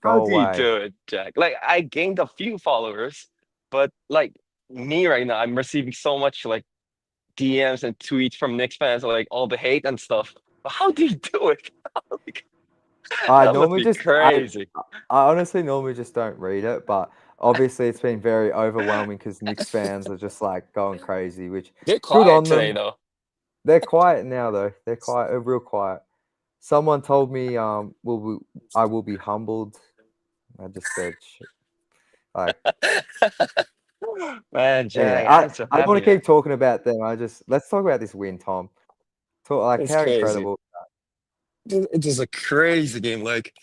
S5: how
S1: go
S5: do you
S1: away.
S5: do it, Jack? Like, I gained a few followers, but like me right now, I'm receiving so much like DMs and tweets from Knicks fans, like all the hate and stuff. But how do you do it? Like,
S1: I
S5: that must
S1: normally
S5: be
S1: just
S5: crazy.
S1: I honestly normally just don't read it, but obviously it's been very overwhelming because Knicks fans are just like going crazy, which
S5: They're
S1: good
S5: quiet
S1: on
S5: today,
S1: them.
S5: though.
S1: They're quiet now though. They're quiet, real quiet. Someone told me I will be humbled. I just said like
S5: Man,
S1: anyway,
S5: Jack, I'm so
S1: I don't want
S5: happy,
S1: to
S5: man.
S1: keep talking about them. Let's talk about this win, Tom. Talk like
S5: It's
S1: how
S5: crazy.
S1: incredible.
S5: It was a crazy game. Like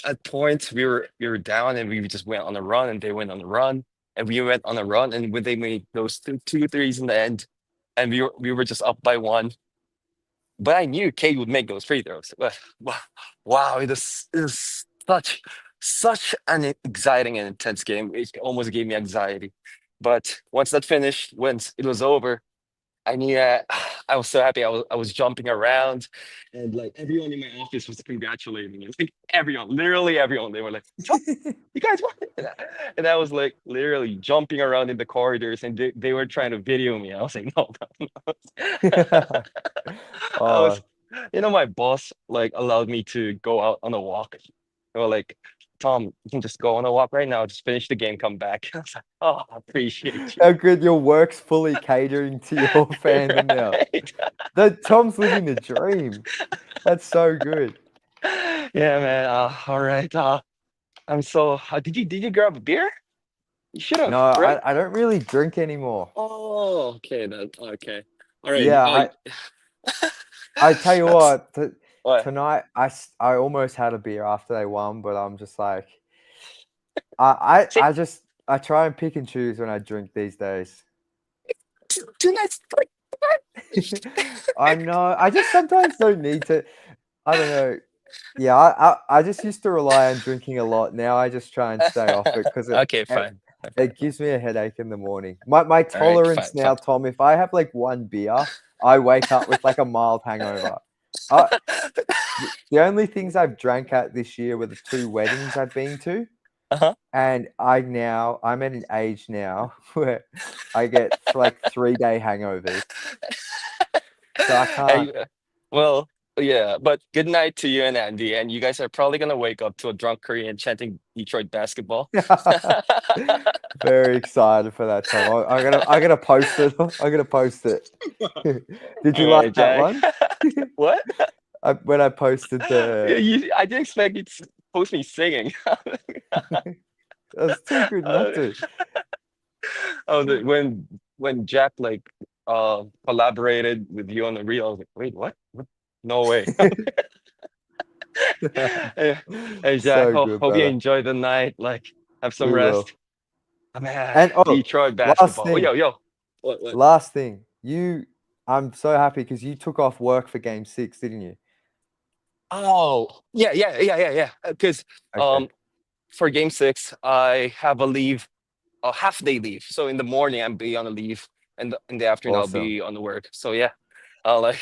S5: at points we were down and we just went on a run and they went on a run and we went on a run and when they made those two threes in the end and we were just up by one. But I knew Kate would make those free throws. But wow, it is such an exciting and intense game. It almost gave me anxiety. But once that finished, once it was over, I knew I was so happy. I was jumping around, and like everyone in my office was congratulating me. Like everyone, literally everyone. They were like, "John, you guys won!" And I was like literally jumping around in the corridors, and they were trying to video me. I was like, "No, no, no." I
S1: Oh,
S5: was, my boss like allowed me to go out on a walk. They were like, "Tom, you can just go on a walk right now. Just finish the game, come back." I was like, "Oh, I appreciate you."
S1: how good your work's fully catering to your fandom now.
S5: Right?
S1: That Tom's living the dream. That's so good.
S5: Yeah, man. All right. I'm so. Did you grab a beer? You should
S1: No,
S5: have, right?
S1: I don't really drink anymore.
S5: Oh, okay. Okay. All right.
S1: Yeah, I tell you what,
S5: What?
S1: tonight I almost had a beer after they won, but I'm just like I
S5: See,
S1: I try and pick and choose when I drink these days.
S5: two nights. Like,
S1: I know. I just sometimes don't need to. I don't know. Yeah, I just used to rely on drinking a lot. Now I just try and stay off it because
S5: okay, fine.
S1: it gives me a headache in the morning. My
S5: All right,
S1: tolerance
S5: fine, fine.
S1: now, Tom, if I have like one beer, I wake up with like a mild hangover. I, the only things I've drank at this year were the 2 weddings I've been to,
S5: Uh-huh.
S1: and I'm at an age now where I get like 3 day hangovers, so I can't.
S5: Hey, well, yeah, but good night to you and Andy. And you guys are probably gonna wake up to a drunk Korean chanting Detroit basketball.
S1: Very excited for that, Tom. I'm gonna post it. I'm gonna post it. Did you
S5: All
S1: like
S5: right,
S1: that
S5: Jack.
S1: one?
S5: What?
S1: When I posted
S5: Yeah,
S1: the,
S5: I didn't expect you to post me singing.
S1: that's too good not
S5: Uh,
S1: to.
S5: oh, when Jack like collaborated with you on the reel, I was like, wait, what? What? No way. Hey, hey, Jack,
S1: So good,
S5: hope you
S1: brother.
S5: enjoy the night. Like, have some
S1: We will.
S5: rest. Oh, man,
S1: And
S5: Detroit
S1: last
S5: basketball. Oh,
S1: thing,
S5: yo. What?
S1: last thing. I'm so happy because you took off work for Game 6, didn't you?
S5: Oh, yeah. Because
S1: Okay,
S5: for game six, I have a leave, a half day leave. So in the morning, I'll be on a leave, and in the afternoon, I'll
S1: awesome.
S5: be on the work. So yeah, like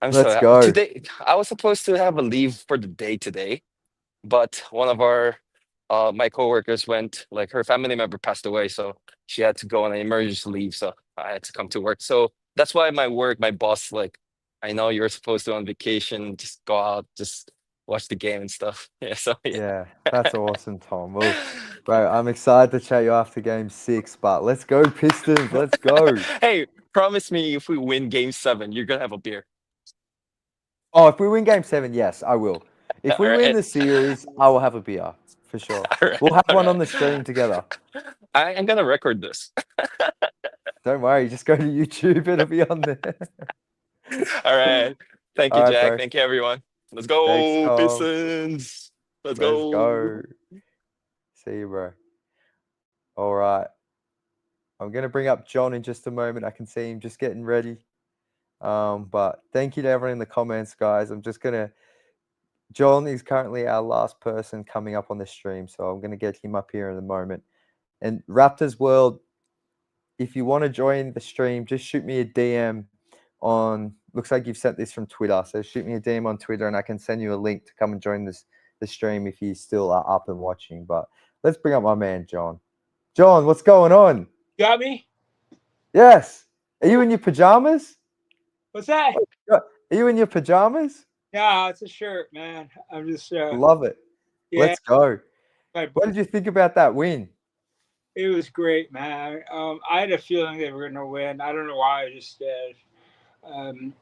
S5: I'm so
S1: Let's go.
S5: today. I was supposed to have a leave for the day today, but one of my coworkers went, like her family member passed away, so she had to go on an emergency leave. So I had to come to work. So that's why my boss, like, I know you're supposed to on vacation, just go out, just watch the game and stuff. Yeah. So yeah.
S1: Yeah, that's awesome, Tom. Well, bro, I'm excited to chat you after Game 6, but let's go Pistons. Let's go.
S5: Hey, promise me if we win game seven, you're gonna have a beer.
S1: Oh, if we win Game 7, yes, I will. If we
S5: All
S1: win
S5: right.
S1: the series, I will have a beer for sure.
S5: All right.
S1: We'll have
S5: All
S1: one
S5: right.
S1: on the stream together.
S5: I'm gonna record this.
S1: Don't worry, just go to YouTube. It'll be on there.
S5: All right. Thank
S1: All
S5: you,
S1: right,
S5: Jack.
S1: bro.
S5: Thank you, everyone. Let's
S1: Thanks,
S5: go,
S1: Tom.
S5: Pistons. Let's
S1: Let's
S5: go.
S1: go. See you, bro. All right. I'm going to bring up John in just a moment. I can see him just getting ready. But thank you to everyone in the comments, guys. I'm just going to... John is currently our last person coming up on the stream, so I'm going to get him up here in a moment. And Raptors World, if you want to join the stream, just shoot me a DM on... Looks like you've sent this from Twitter, so shoot me a DM on Twitter, and I can send you a link to come and join the stream if you still are up and watching. But let's bring up my man, John. John, what's going on?
S6: Got me?
S1: Yes. Are you in your pajamas?
S6: What's that?
S1: Are you in your pajamas?
S6: No, it's a shirt, man. I'm just
S1: Love it.
S6: yeah.
S1: Let's go.
S6: my-
S1: What did you think about that win?
S6: It was great, man. I had a feeling they were gonna win. I don't know why. I just did. I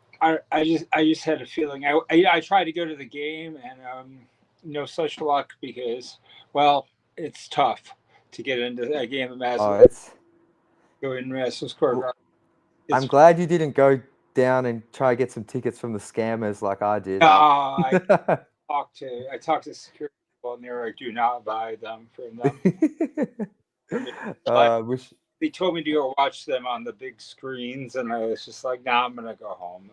S6: just had a feeling. I tried to go to the game and no such luck because, well, it's tough to get into that game of Madison. Go in Madison Square Garden.
S1: I'm glad you didn't go down and try to get some tickets from the scammers like I did.
S6: I talked to security people and they were like, do not buy them from them.
S1: Wish
S6: They told me to go watch them on the big screens, and I was just like, "Nah, I'm gonna go home."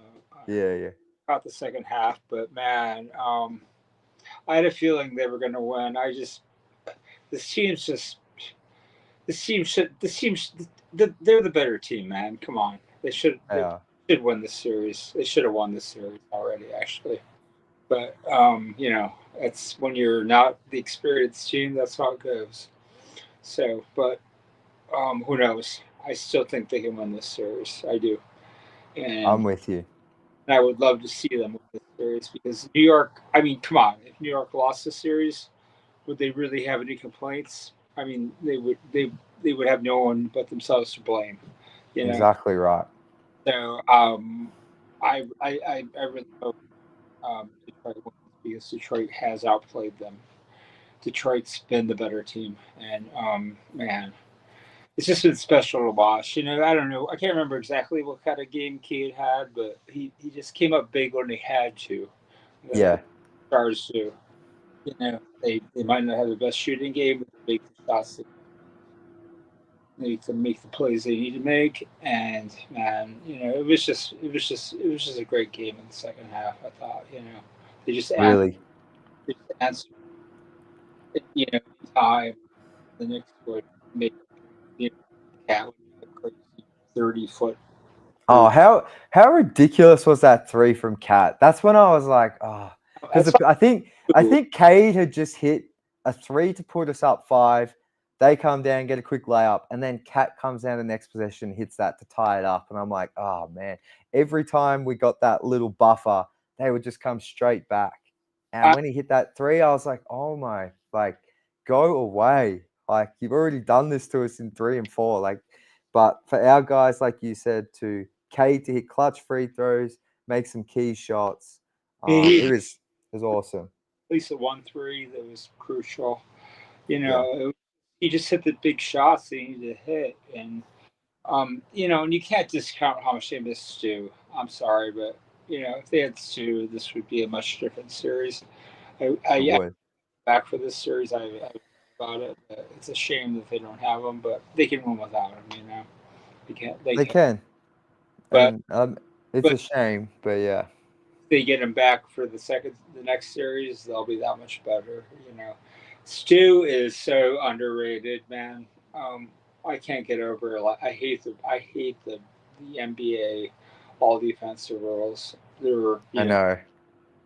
S1: Yeah.
S6: Caught the second half, but man, I had a feeling they were gonna win. This team they're the better team, man. Come on, they should win this series. They should have won this series already, actually. But it's when you're not the experienced team, that's how it goes. So, but who knows? I still think they can win this series. I do. And
S1: I'm with you.
S6: I would love to see them win this series because New York, I mean, come on. If New York lost the series, would they really have any complaints? I mean, they would have no one but themselves to blame. You know?
S1: Exactly right.
S6: So I really hope Detroit wins because Detroit has outplayed them. Detroit's been the better team, and man, it's just been special to watch. I don't know. I can't remember exactly what kind of game Cade had, but he just came up big when he had to.
S1: Yeah.
S6: Stars do. They might not have the best shooting game, but they make the shots they need to make the plays they need to make. And man, it was just a great game in the second half. I thought, they just
S1: Really
S6: answered, time the Knicks would make cat would make a crazy 30-foot.
S1: Oh, how ridiculous was that three from Cat? That's when I was like, oh, because I think Cade had just hit a three to put us up 5. They come down, get a quick layup, and then Cat comes down the next possession, hits that to tie it up. And I'm like, oh man, every time we got that little buffer, they would just come straight back. And when he hit that 3, I was like, oh my, like, go away. Like, you've already done this to us in 3 and 4. Like, but for our guys, like you said, to Cade to hit clutch free throws, make some key shots, it was awesome.
S6: At least a 1-3 that was crucial. He just hit the big shots that he needed to hit, and and you can't discount how much they missed Stu. I'm sorry, but if they had Stu, this would be a much different series. I back for this series. I about it. It's a shame that they don't have him, but they can win without him. They can.
S1: But it's a shame, but yeah.
S6: If they get him back for the next series, they'll be that much better. Stu is so underrated, man. I can't get over it. I hate the NBA all defensive rules.
S1: I know.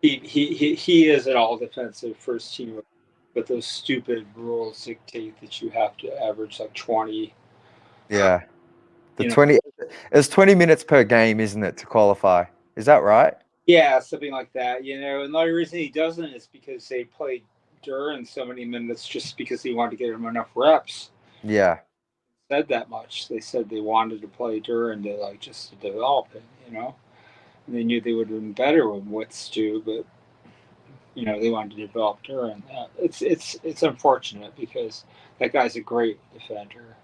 S6: He is an all defensive first team, but those stupid rules dictate that you have to average like 20.
S1: Yeah. It's 20 minutes per game, isn't it, to qualify? Is that right?
S6: Yeah, something like that. And the only reason he doesn't is because they played Duran so many minutes just because he wanted to get him enough reps.
S1: Yeah.
S6: Said that much. They said they wanted to play Duran to just to develop it, And they knew they would have been better with Stu, but they wanted to develop Duran. It's unfortunate because that guy's a great defender.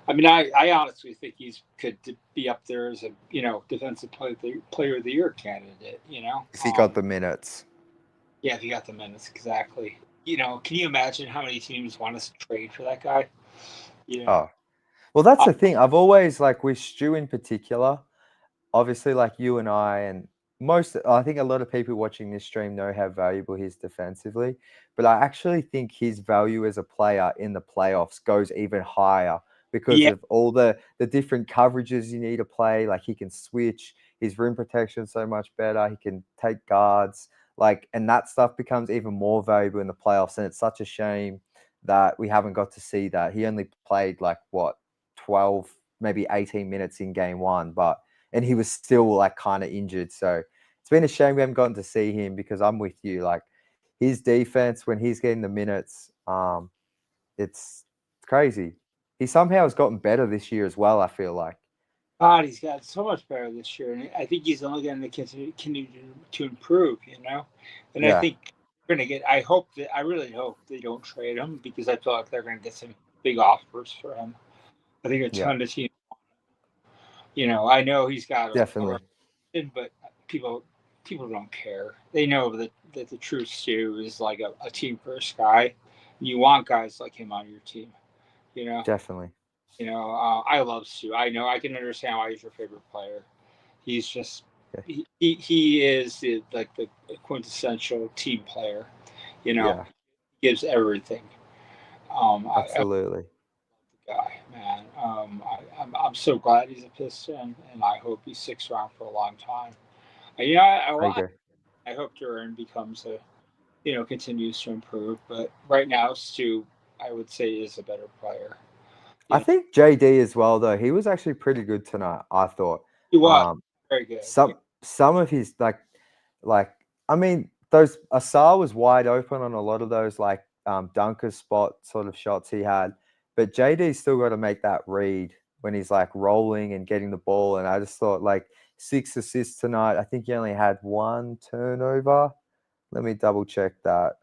S6: I mean, I honestly think he's could be up there as a defensive player of the year candidate.
S1: If he got the minutes.
S6: Yeah, if he got the minutes, exactly. Can you imagine how many teams want us to trade for that guy?
S1: Oh, well, that's the thing. I've always, like, with Stu in particular, obviously, like you and I think a lot of people watching this stream know how valuable he is defensively, but I actually think his value as a player in the playoffs goes even higher because of all the different coverages you need to play. Like, he can switch, his rim protection so much better, he can take guards, and that stuff becomes even more valuable in the playoffs. And it's such a shame that we haven't got to see that. He only played 12, maybe 18 minutes in game one, and he was still kind of injured. So it's been a shame we haven't gotten to see him, because I'm with you. Like, his defense, when he's getting the minutes, it's crazy. He somehow has gotten better this year as well, I feel like.
S6: God, he's got so much better this year, and I think he's only going to continue to improve. And I think we're going to get. I really hope they don't trade him, because I feel like they're going to get some big offers for him. I think a ton of teams. I know he's got
S1: definitely,
S6: but people don't care. They know that the true Stu is like a team first guy. You want guys like him on your team.
S1: Definitely.
S6: I love Stu. I know I can understand why he's your favorite player. He's just he is the quintessential team player. He gives everything.
S1: Absolutely.
S6: Guy, man. I'm so glad he's a Piston, and I hope he sticks around for a long time. I hope Duran becomes continues to improve, but right now Stu, I would say, is a better player.
S1: I think JD as well, though. He was actually pretty good tonight, I thought.
S6: He was very good.
S1: Some of his I mean, those Asar was wide open on a lot of those dunker spot sort of shots he had, but JD's still got to make that read when he's rolling and getting the ball. And I just thought 6 assists tonight. I think he only had 1 turnover. Let me double check that.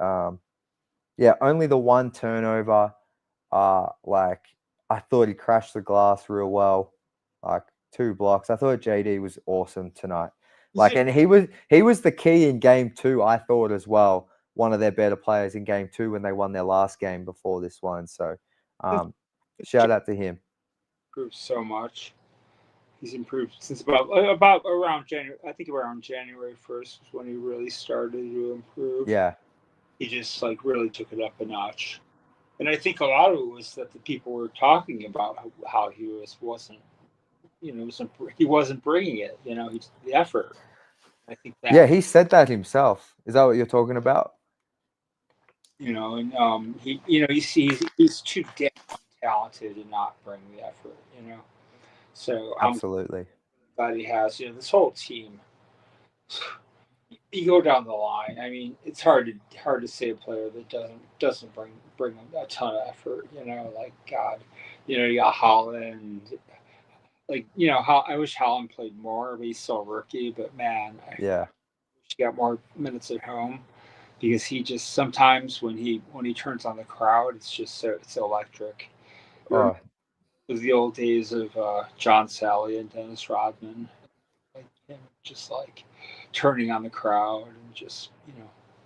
S1: Only the 1 turnover. I thought he crashed the glass real well, 2 blocks. I thought JD was awesome tonight. And he was the key in game 2, I thought, as well. One of their better players in game 2 when they won their last game before this one. So shout out to him.
S6: Improved so much. He's improved since about around January. I think around January 1st was when he really started to improve.
S1: Yeah.
S6: He just really took it up a notch. And I think a lot of it was that the people were talking about how he wasn't bringing it. The effort. I think that.
S1: Yeah, he said that himself. Is that what you're talking about?
S6: And he's too damn talented to not bring the effort. So
S1: absolutely.
S6: I'm glad he has. This whole team. You go down the line. I mean, it's hard to say a player that doesn't bring a ton of effort. God, you got Holland. I wish Holland played more, but he's still a rookie. But man, I wish he got more minutes at home, because he just sometimes when he turns on the crowd, it's just it's electric. It was the old days of John Sally and Dennis Rodman, him just turning on the crowd and just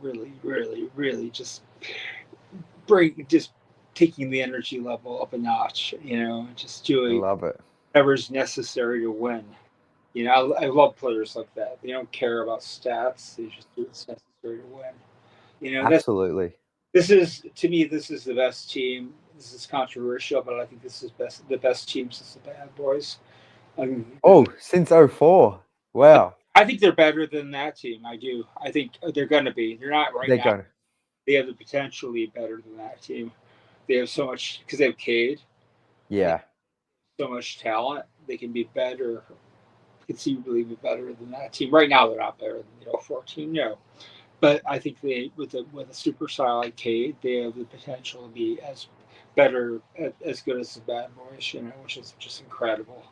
S6: really, really, really just taking the energy level up a notch. Just doing.
S1: I love it.
S6: Whatever's necessary to win. I love players like that. They don't care about stats. They just do what's necessary to win.
S1: Absolutely.
S6: To me, this is the best team. This is controversial, but I think this is the best team since the Bad Boys.
S1: Since 2004. Wow.
S6: I think they're better than that team. I do. I think they're going to be. They're not right now. They have the potential to be better than that team. They have so much, because they have Cade.
S1: Yeah.
S6: So much talent. They can be better. Conceivably be better than that team. Right now, they're not better than the 04 team. No. But I think with a superstar like Cade, they have the potential to be as good as the Bad Boys, which is just incredible.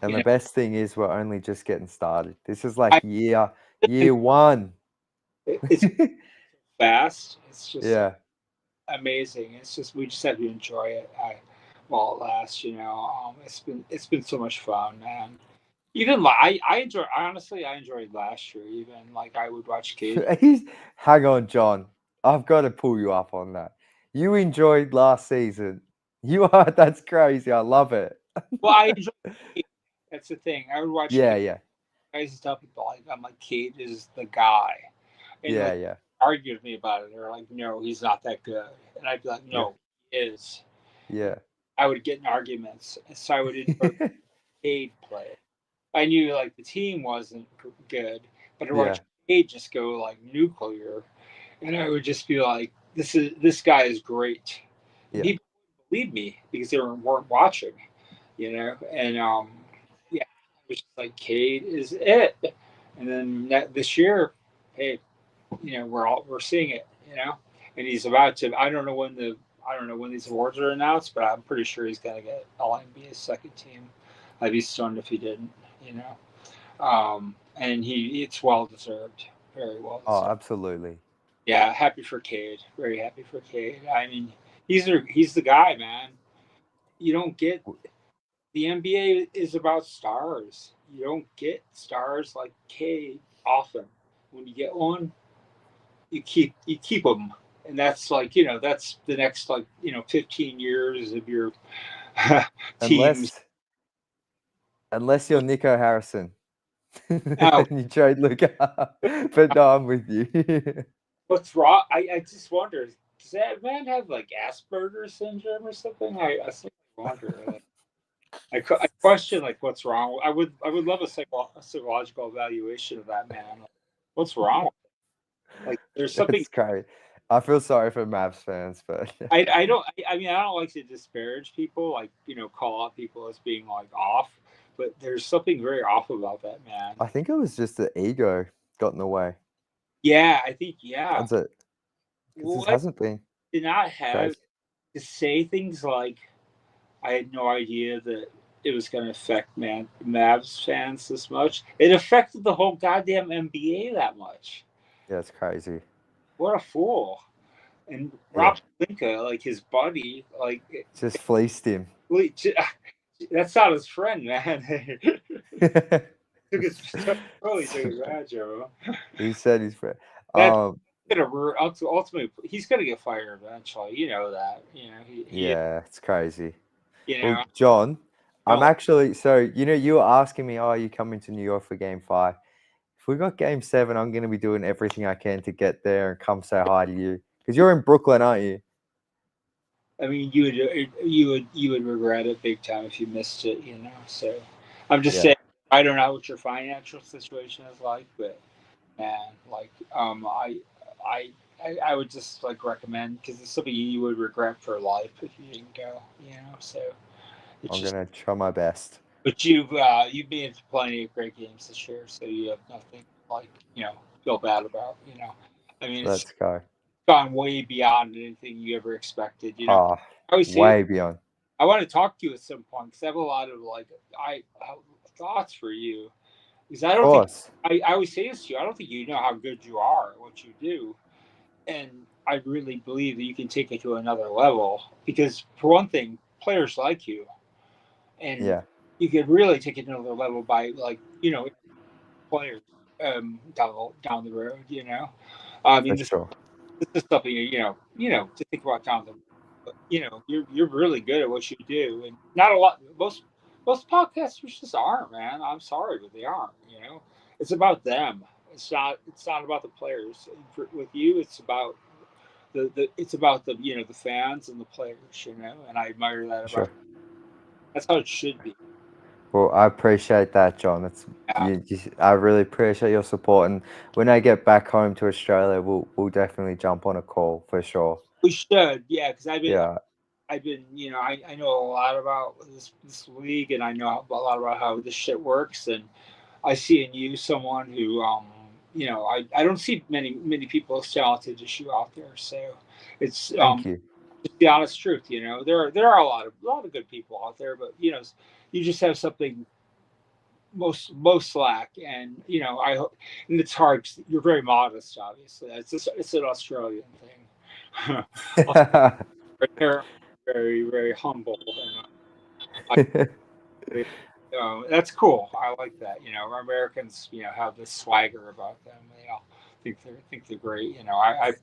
S1: And the best thing is we're only just getting started. This is year 1.
S6: It's fast. It's just
S1: Yeah.
S6: amazing. It's just we just have to enjoy it while it lasts. It's been so much fun, man. Even I enjoyed last year. Even like I would watch Cade.
S1: Hang on, John. I've got to pull you up on that. You enjoyed last season. That's crazy. I love it.
S6: Well, I enjoy Cade. That's the thing. I would watch
S1: Yeah,
S6: Cade.
S1: yeah,
S6: I used to tell people I'm like Cade is the guy, and
S1: yeah,
S6: like
S1: yeah,
S6: argue with me about it. They're like, no, he's not that good, and I'd be like,
S1: yeah,
S6: no, he is.
S1: yeah,
S6: I would get in arguments, so I would enjoy Cade play. I knew like the team wasn't good, but I
S1: yeah,
S6: watched Cade just go like nuclear, and I would just be like, this guy is great, and
S1: yeah.
S6: people wouldn't believe me because they weren't watching, and yeah, I was just like, Cade is it, and then this year, hey, we're seeing it, and he's about to. I don't know when these awards are announced, but I'm pretty sure he's gonna get All NBA second team. I'd be stunned if he didn't, you know. And it's well deserved, very well
S1: Oh,
S6: deserved.
S1: absolutely.
S6: Yeah, happy for Cade, very happy for Cade. I mean, he's the guy, man. You don't get the NBA is about stars. You don't get stars like Cade often. When you get one, you keep them, and that's like that's the next 15 years of your teams.
S1: Unless, unless you're Nico Harrison,
S6: Now,
S1: then you trade Luka. But no, I'm with you.
S6: what's wrong? I just wonder, does that man have like Asperger's syndrome or something? I still wonder. Like, I question like what's wrong. I would love a psychological evaluation of that man. Like, what's wrong? Like there's something.
S1: It's great. I feel sorry for Mavs fans, but
S6: I don't. I mean, I don't like to disparage people, like call out people as being like off. But there's something very off about that man.
S1: I think it was just the ego got in the way.
S6: Yeah, I think yeah.
S1: That's it. Because this
S6: What
S1: hasn't been
S6: did not have
S1: crazy.
S6: to say things like I had no idea that it was going to affect Mavs fans this much. It affected the whole goddamn NBA that much.
S1: Yeah, it's crazy.
S6: What a fool! And
S1: Yeah.
S6: Rob Pelinka, like his buddy, like
S1: Just fleeced him.
S6: that's not his friend, man. Took his advantage of him.
S1: He said he's fair.
S6: That's ultimately he's gonna get fired eventually. You know that.
S1: Yeah, it's crazy.
S6: You
S1: Well,
S6: know.
S1: John, I'm
S6: Oh,
S1: actually you were asking me, are you coming to New York for game 5? If we got game 7, I'm gonna be doing everything I can to get there and come say hi to you. Because you're in Brooklyn, aren't you?
S6: I mean, you would regret it big time if you missed it. So I'm just
S1: Yeah.
S6: saying. I don't know what your financial situation is like, but man, like I would just like recommend because it's something you would regret for life if you didn't go. So it's
S1: I'm
S6: just.
S1: gonna try my best.
S6: But you've been to plenty of great games this year, so you have nothing like feel bad about. I mean, it's
S1: Let's go.
S6: gone way beyond anything you ever expected.
S1: Ah,
S6: I always say
S1: way beyond.
S6: I want to talk to you at some point because I have a lot of thoughts for you because I
S1: Of
S6: don't think
S1: course.
S6: I always say this to you. I don't think you know how good you are at what you do, and I really believe that you can take it to another level because for one thing, players like you, and
S1: Yeah,
S6: you could really take it to another level by players down the road. I
S1: for
S6: mean
S1: sure.
S6: this is something to think about down the road. But you're really good at what you do, and not a lot. Most podcasters just aren't, man. I'm sorry, but they aren't. It's about them. It's not about the players. With you, it's about it's about the fans and the players. And I admire that about.
S1: Sure.
S6: That's how it should be.
S1: Well, I appreciate that, John.
S6: Yeah.
S1: I really appreciate your support. And when I get back home to Australia, we'll definitely jump on a call for sure.
S6: We should, yeah, because
S1: Yeah,
S6: I've been, I know a lot about this league, and I know a lot about how this shit works, and I see in you someone who, I don't see many people as talented as you out there. So it's
S1: thank you.
S6: just the honest truth. There are a lot of good people out there, but you just have something most slack, and I hope, and it's hard 'cause you're very modest, obviously. It's an Australian thing. They're very very humble, and that's cool. I like that. Americans, have this swagger about them. They all think they're great. I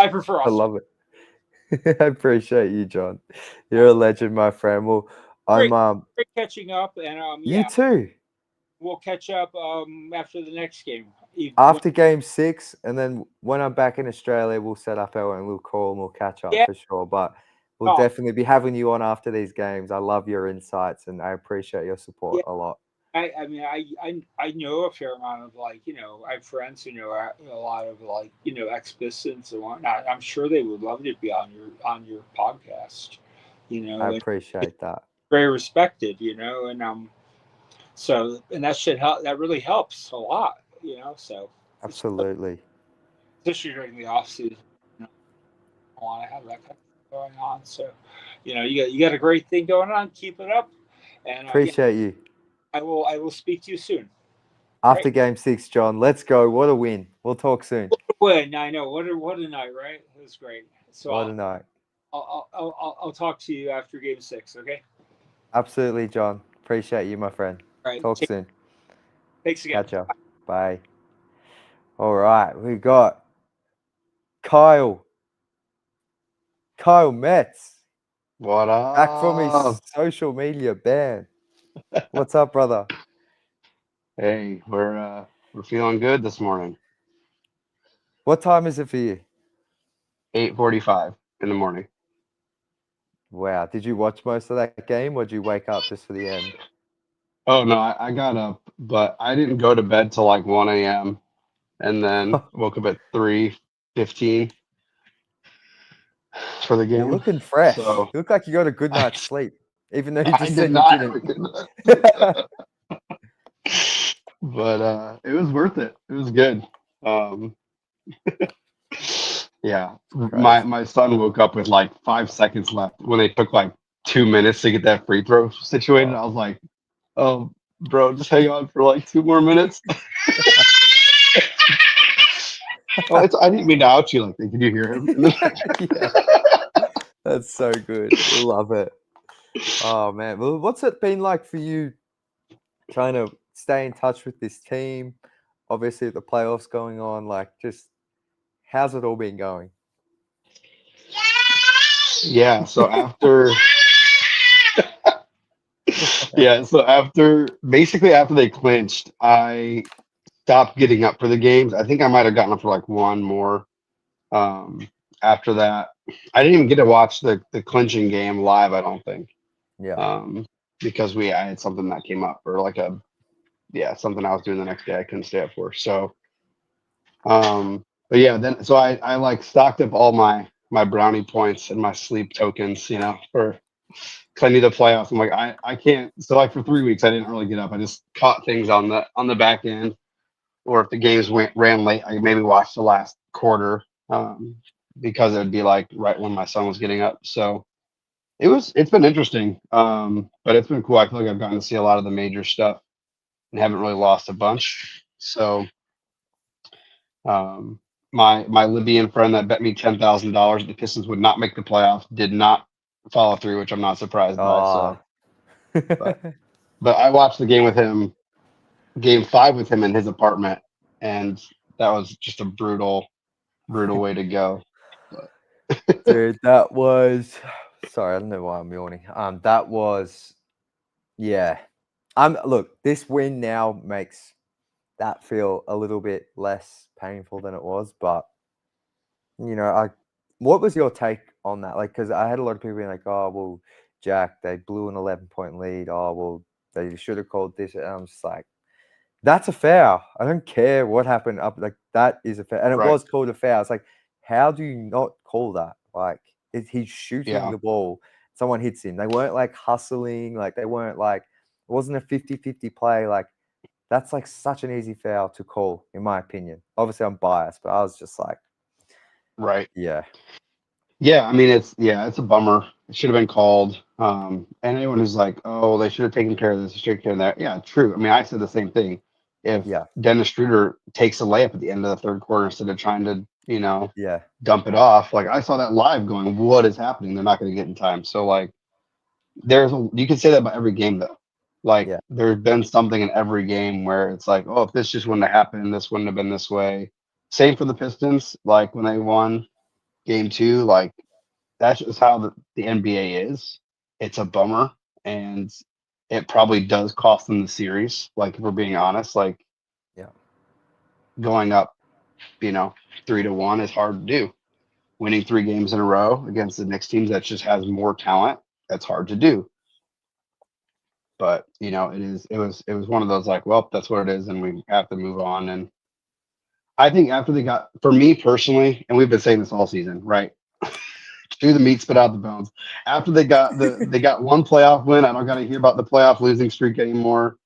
S6: prefer
S1: I
S6: Australia.
S1: love it. I appreciate you, John. You're a legend, my friend. Well, I'm
S6: Great catching up, and
S1: you too.
S6: we'll catch up after the next game.
S1: After game 6, and then when I'm back in Australia, we'll set up our own little call and we'll catch up
S6: Yeah.
S1: for sure. But we'll definitely be having you on after these games. I love your insights and I appreciate your support a lot.
S6: I mean, I know a fair amount of I have friends who know a lot of ex-Pistons and whatnot. I'm sure they would love to be on your podcast.
S1: I appreciate that.
S6: Very respected, and so that should help. That really helps a lot, So
S1: Absolutely.
S6: especially during the off season, I want to have that kind of going on. So, you got a great thing going on. Keep it up, and
S1: Appreciate you.
S6: I will speak to you soon.
S1: After game 6, John, let's go. What a win. We'll talk soon.
S6: Win. I know. What a night, right? It was great. So
S1: What a night.
S6: I'll talk to you after game 6. Okay.
S1: Absolutely, John. Appreciate you, my friend.
S6: All right.
S1: Talk soon.
S6: Thanks again.
S1: Catch up. Bye. All right. We got Kyle Metz.
S7: What up?
S1: Back from his social media ban. What's up, brother?
S7: Hey, we're feeling good this morning.
S1: What time is it for you?
S7: 8:45 in the morning.
S1: Wow. Did you watch most of that game or did you wake up just for the end?
S7: Oh no, I got up, but I didn't go to bed till like 1 a.m. and then woke up at 3:15 for the game.
S1: You're looking fresh.
S7: So,
S1: you look like you got a good night's sleep, even though you
S7: I
S1: just
S7: did
S1: said
S7: not
S1: you
S7: have a
S1: didn't.
S7: good night. But it was worth it. It was good. Yeah, my son woke up with like 5 seconds left when they took like 2 minutes to get that free throw situated. I was like, "Oh, bro, just hang on for like 2 more minutes." I didn't mean to out you like that. Did you hear him?
S1: Yeah. That's so good. I love it. Oh man, well, what's it been like for you trying to stay in touch with this team? Obviously, the playoffs going on. Like, just how's it all been going?
S7: Yeah. So after basically after they clinched, I stopped getting up for the games. I think I might have gotten up for like one more. After that, I didn't even get to watch the clinching game live. I don't think.
S1: Yeah.
S7: Because I had something that came up or like something I was doing the next day I couldn't stay up for. So, but yeah, then so I like stocked up all my brownie points and my sleep tokens, for because I need the playoffs. I'm like I can't. So like for 3 weeks I didn't really get up. I just caught things on the back end, or if the games ran late, I maybe watched the last quarter, because it would be like right when my son was getting up. So it's been interesting, but it's been cool. I feel like I've gotten to see a lot of the major stuff and haven't really lost a bunch. So, my Libyan friend that bet me $10,000 the Pistons would not make the playoffs did not follow through, which I'm not surprised by. So, but I watched the game with him, game 5 with him in his apartment, and that was just a brutal way to go.
S1: Dude, that was sorry, I don't know why I'm yawning. That was yeah. Look, this win now makes that feel a little bit less painful than it was, but what was your take on that? Like, because I had a lot of people being like, "Oh, well, Jack, they blew an 11-point lead. Oh, well, they should have called this." And I'm just like, that's a foul. I don't care what happened up. Like, that is a foul, and it
S7: Right.
S1: was called a foul. It's like, how do you not call that? Like, he's shooting the ball. Someone hits him. They weren't like hustling. Like, they weren't like, it wasn't a 50-50 play. Like, that's like such an easy foul to call, in my opinion. Obviously, I'm biased, but I was just like,
S7: right.
S1: Yeah.
S7: Yeah, I mean it's a bummer. It should have been called. And anyone who's like, oh, they should have taken care of this, taken care of that. Yeah, true. I mean, I said the same thing. If
S1: Yeah.
S7: Dennis Schroeder takes a layup at the end of the third quarter instead of trying to,
S1: Yeah.
S7: dump it off, like I saw that live going, what is happening? They're not going to get in time. So like, you can say that about every game though. Like
S1: Yeah.
S7: there's been something in every game where it's like, oh, if this just wouldn't have happened, this wouldn't have been this way. Same for the Pistons. Like when they won game 2, like that's just how the NBA is. It's a bummer, and it probably does cost them the series. Like if we're being honest, like
S1: Yeah.
S7: going up, 3-1 is hard to do. Winning 3 games in a row against the Knicks teams that just has more talent, that's hard to do. But it was one of those like, well, that's what it is, and we have to move on. And I think after they got, for me personally, and we've been saying this all season, right? Chew the meat, spit out the bones. After they got one playoff win, I don't got to hear about the playoff losing streak anymore.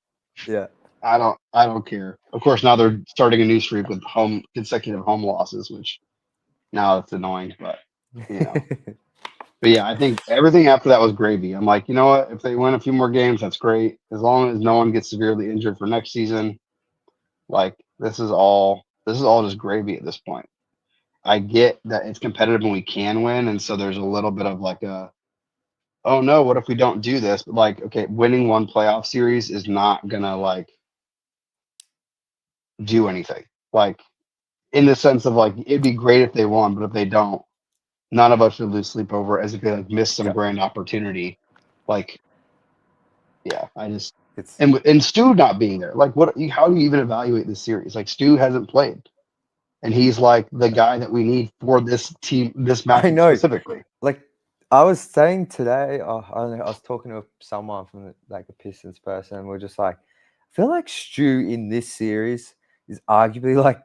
S1: Yeah.
S7: I don't care. Of course, now they're starting a new streak with consecutive home losses, which now it's annoying, but But yeah, I think everything after that was gravy. I'm like, you know what? If they win a few more games, that's great. As long as no one gets severely injured for next season, like this is all just gravy at this point. I get that it's competitive and we can win, and so there's a little bit of like oh no, what if we don't do this? But like, okay, winning one playoff series is not gonna like do anything. Like in the sense of like it'd be great if they won, but if they don't, none of us should lose sleep over as if they like missed some
S1: Yeah.
S7: grand opportunity. Like, yeah, I just
S1: It's
S7: and Stu not being there. Like, how do you even evaluate this series? Like, Stu hasn't played, and he's like the guy that we need for this team, this
S1: I
S7: matchup
S1: know.
S7: specifically.
S1: Like I was saying today, I don't know, I was talking to someone from the Pistons person, and we're just like, I feel like Stu in this series is arguably like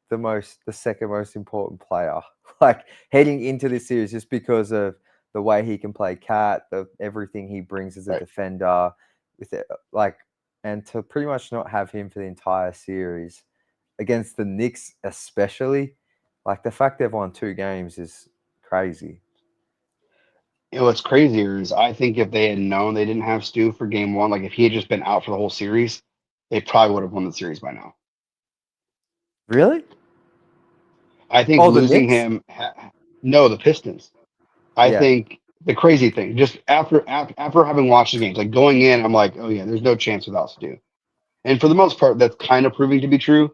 S1: the second most important player, like heading into this series, just because of the way he can play cat, everything he brings as a
S7: Right.
S1: defender, with it, like, and to pretty much not have him for the entire series against the Knicks, especially, like the fact they've won 2 games is crazy.
S7: What's crazier is I think if they had known they didn't have Stu for game 1, like if he had just been out for the whole series, they probably would have won the series by now.
S1: Really?
S7: I think
S1: Oh, the
S7: losing
S1: Knicks?
S7: him, no, the Pistons. I
S1: Yeah.
S7: think the crazy thing, just after having watched the games, like going in, I'm like, oh yeah, there's no chance without Stu. And for the most part, that's kind of proving to be true.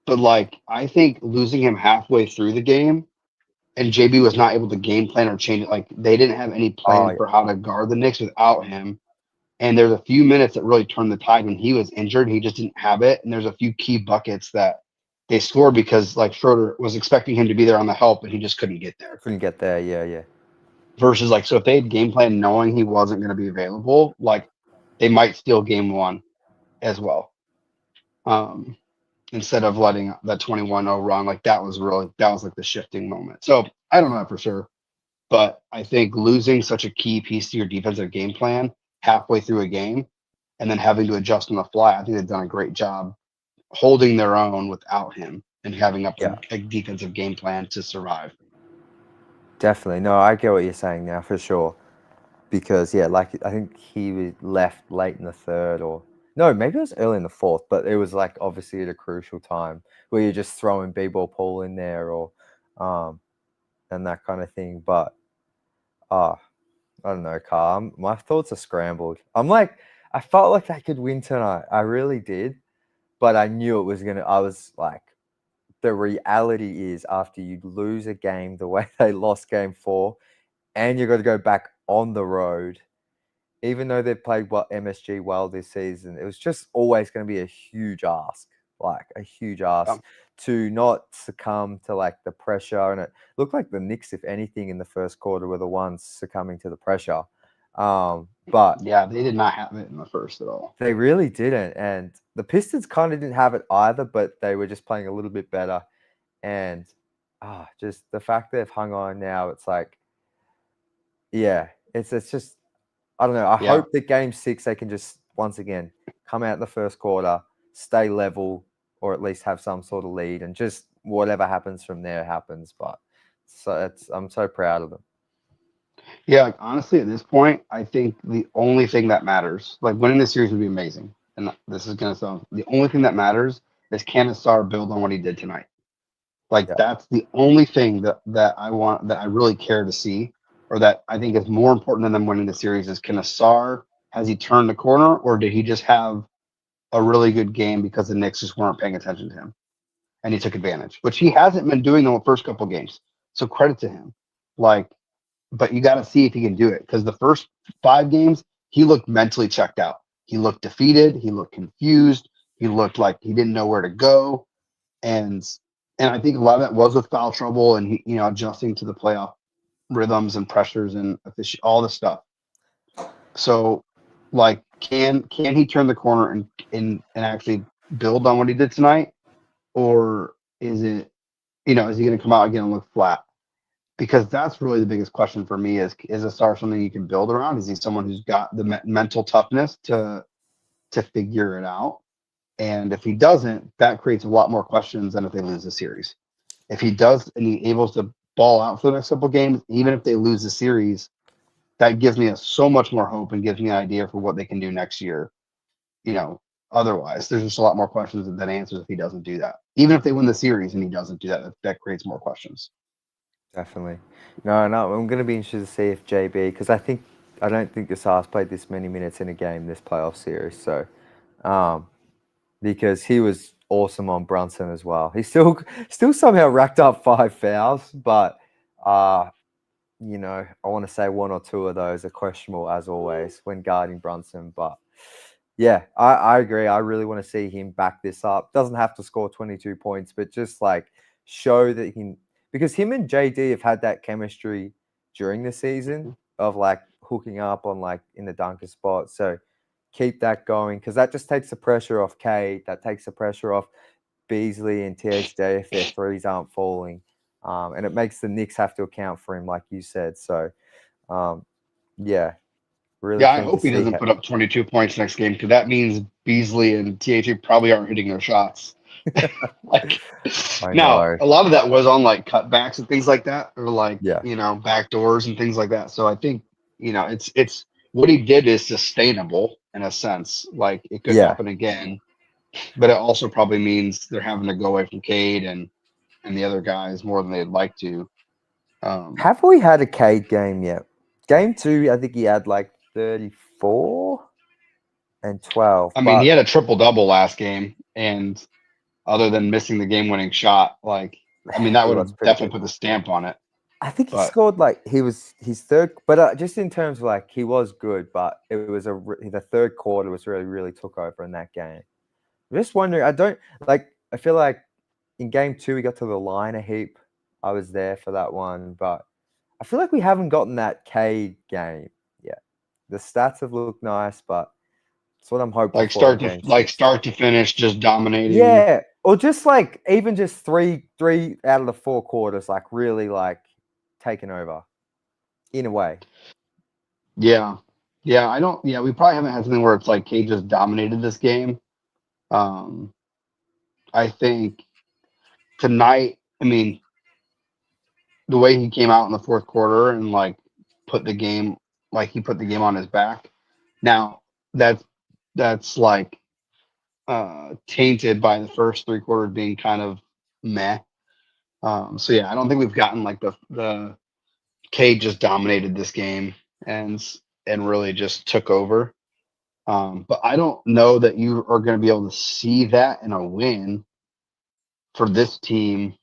S7: But like, I think losing him halfway through the game, and JB was not able to game plan or change it. Like they didn't have any
S1: Oh,
S7: plan for how to guard the Knicks without him. And there's a few minutes that really turned the tide when he was injured. He just didn't have it. And there's a few key buckets that they scored because like Schroeder was expecting him to be there on the help, and he just couldn't get there.
S1: couldn't get there. Yeah, yeah.
S7: Versus like, so if they had game plan knowing he wasn't going to be available, like they might steal game 1 as well. Instead of letting that 21-0 run, like that was like the shifting moment. So I don't know that for sure, but I think losing such a key piece to your defensive game plan halfway through a game and then having to adjust on the fly, I think they've done a great job holding their own without him and having up
S1: Yeah.
S7: a defensive game plan to survive.
S1: Definitely. No, I get what you're saying now for sure. Because yeah, like I think he was left late in the third, or no, maybe it was early in the fourth, but it was like obviously at a crucial time where you're just throwing B-ball Paul in there, or and that kind of thing. But I don't know, Carl. My thoughts are scrambled. I'm like, I felt like they could win tonight. I really did, but I knew it was gonna. I was like, the reality is after you lose a game the way they lost game 4, and you got to go back on the road, even though they've played MSG well this season, it was just always going to be a huge ask, like a huge ask to not succumb to like the pressure. And it looked like the Knicks, if anything, in the first quarter were the ones succumbing to the pressure. But
S7: yeah, they did not have it in the first at all.
S1: They really didn't. And the Pistons kind of didn't have it either, but they were just playing a little bit better. And just the fact they've hung on now, it's like, yeah, it's just, I don't know. I hope that game 6 they can just once again come out in the first quarter, stay level, or at least have some sort of lead, and just whatever happens from there happens. But I'm so proud of them.
S7: Yeah, like, honestly, at this point, I think the only thing that matters, like winning the series would be amazing. And this is gonna sound the only thing that matters is can Asar build on what he did tonight? Like
S1: Yeah.
S7: that's the only thing that I want that I really care to see, or that I think is more important than them winning the series is can Asar has he turned the corner or did he just have a really good game because the Knicks just weren't paying attention to him and he took advantage, which he hasn't been doing in the first couple games. So credit to him. Like, but you got to see if he can do it because the first 5 games he looked mentally checked out. He looked defeated. He looked confused. He looked like he didn't know where to go, and I think a lot of that was with foul trouble and he, adjusting to the playoff rhythms and pressures and all this stuff. So, like, can he turn the corner and actually build on what he did tonight, or is it is he going to come out again and look flat? Because that's really the biggest question for me is a star something you can build around? Is he someone who's got the mental toughness to figure it out? And if he doesn't, that creates a lot more questions than if they lose the series. If he does and he able to ball out for the next couple games, even if they lose the series, that gives me so much more hope and gives me an idea for what they can do next year. Otherwise, there's just a lot more questions than answers if he doesn't do that. Even if they win the series and he doesn't do that, that creates more questions.
S1: Definitely. No, I'm going to be interested to see if JB, because I don't think Gasar's played this many minutes in a game this playoff series. So, because he was awesome on Brunson as well. He still somehow racked up 5 fouls, but I want to say 1 or 2 of those are questionable as always when guarding Brunson. But yeah, I agree. I really want to see him back this up. Doesn't have to score 22 points, but just like show that he can, because him and JD have had that chemistry during the season of like hooking up on like in the dunker spot. So keep that going because that just takes the pressure off Cade. That takes the pressure off Beasley and THJ if their threes aren't falling. And it makes the Knicks have to account for him, like you said. So, yeah, really
S7: Yeah, I
S1: keen to
S7: hope he
S1: see
S7: doesn't put up 22 points next game because that means Beasley and THA probably aren't hitting their shots. Like
S1: I
S7: now,
S1: know.
S7: a lot of that was on like cutbacks and things like that, or like
S1: Yeah.
S7: back doors and things like that. So I think it's what he did is sustainable in a sense. Like it could
S1: Yeah.
S7: happen again, but it also probably means they're having to go away from Cade and the other guys more than they'd like to.
S1: Have we had a Cade game yet? Game 2, I think he had like 34 and 12.
S7: I mean, he
S1: But
S7: had a triple double last game, and other than missing the game-winning shot, like I mean, that
S1: he
S7: would
S1: was
S7: have
S1: pretty good.
S7: definitely put the stamp on it.
S1: I think he
S7: But
S1: scored like he was his third, but just in terms of like he was good, but it was the third quarter was really took over in that game. I'm just wondering, I feel like in game 2 we got to the line a heap. I was there for that one, but I feel like we haven't gotten that Cade game yet. The stats have looked nice, but it's what I'm hoping
S7: like
S1: for in game 6.
S7: start to finish, just dominating.
S1: Yeah, or just like even just three out of the 4 quarters, like really like taking over in a way.
S7: Yeah, yeah. I don't. Yeah, we probably haven't had something where it's like Cade just dominated this game. Um, I think tonight. I mean, the way he came out in the fourth quarter and like put the game, like he put the game on his back. Now that's like tainted by the first 3 quarters being kind of meh. So yeah, I don't think we've gotten like the Cade just dominated this game and really just took over. But I don't know that you are going to be able to see that in a win for this team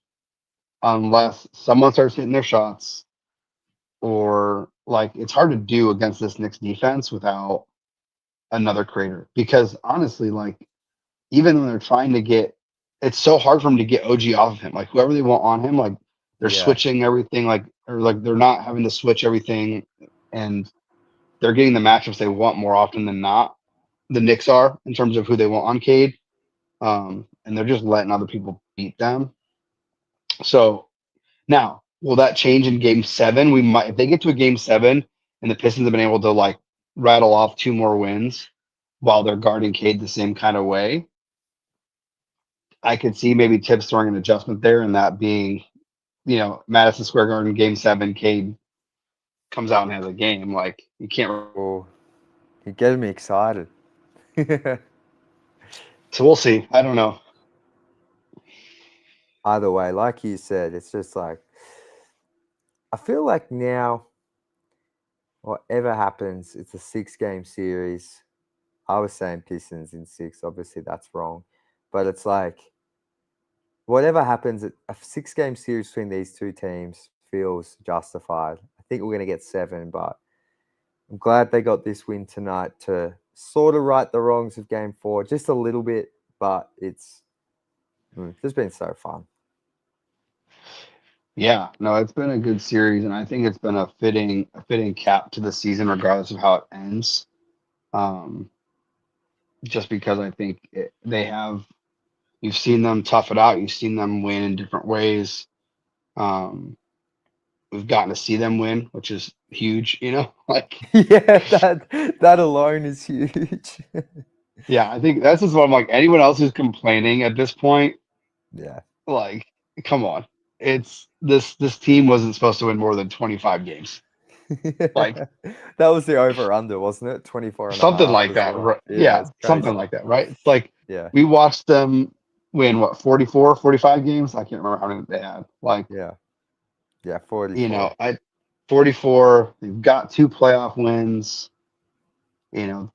S7: unless someone starts hitting their shots or like it's hard to do against this Knicks defense without another creator because honestly, like even when they're trying to get, it's so hard for them to get OG off of him. Like whoever they want on him, like they're
S1: Yeah.
S7: switching everything, like or like they're not having to switch everything, and they're getting the matchups they want more often than not. The Knicks are in terms of who they want on Cade, and they're just letting other people beat them. So now, will that change in Game 7? We might if they get to a Game 7 and the Pistons have been able to like rattle off 2 more wins while they're guarding Cade the same kind of way. I could see maybe Tibbs throwing an adjustment there and that being, Madison Square Garden Game 7, Cade comes out and has a game. Like you can't.
S1: Well, you're getting me excited.
S7: So we'll see. I don't know.
S1: Either way, like you said, it's just like I feel like now, whatever happens, it's a 6-game series. I was saying Pistons in 6. Obviously, that's wrong, but it's like whatever happens, a 6-game series between these two teams feels justified. I think we're going to get 7, but I'm glad they got this win tonight to sort of right the wrongs of Game 4 just a little bit, but it's just been so fun.
S7: Yeah, no, it's been a good series, and I think it's been a fitting cap to the season, regardless of how it ends. Um, just because I think they have. You've seen them tough it out. You've seen them win in different ways. Um, we've gotten to see them win, which is huge. Like
S1: Yeah, that alone is huge.
S7: yeah, I think that's just what I'm like. Anyone else who's complaining at this point,
S1: Yeah.
S7: like, come on. It's this team wasn't supposed to win more than 25 games. Like
S1: That was the over under, wasn't it? 24 and a
S7: something
S1: half
S7: like
S1: as
S7: that.
S1: well. Yeah,
S7: Yeah,
S1: it's
S7: something
S1: crazy.
S7: like that, right? It's like
S1: Yeah.
S7: we watched them win 44, 45 games. I can't remember how many they had. Like,
S1: Yeah. Yeah, 44.
S7: 44, they've got 2 playoff wins.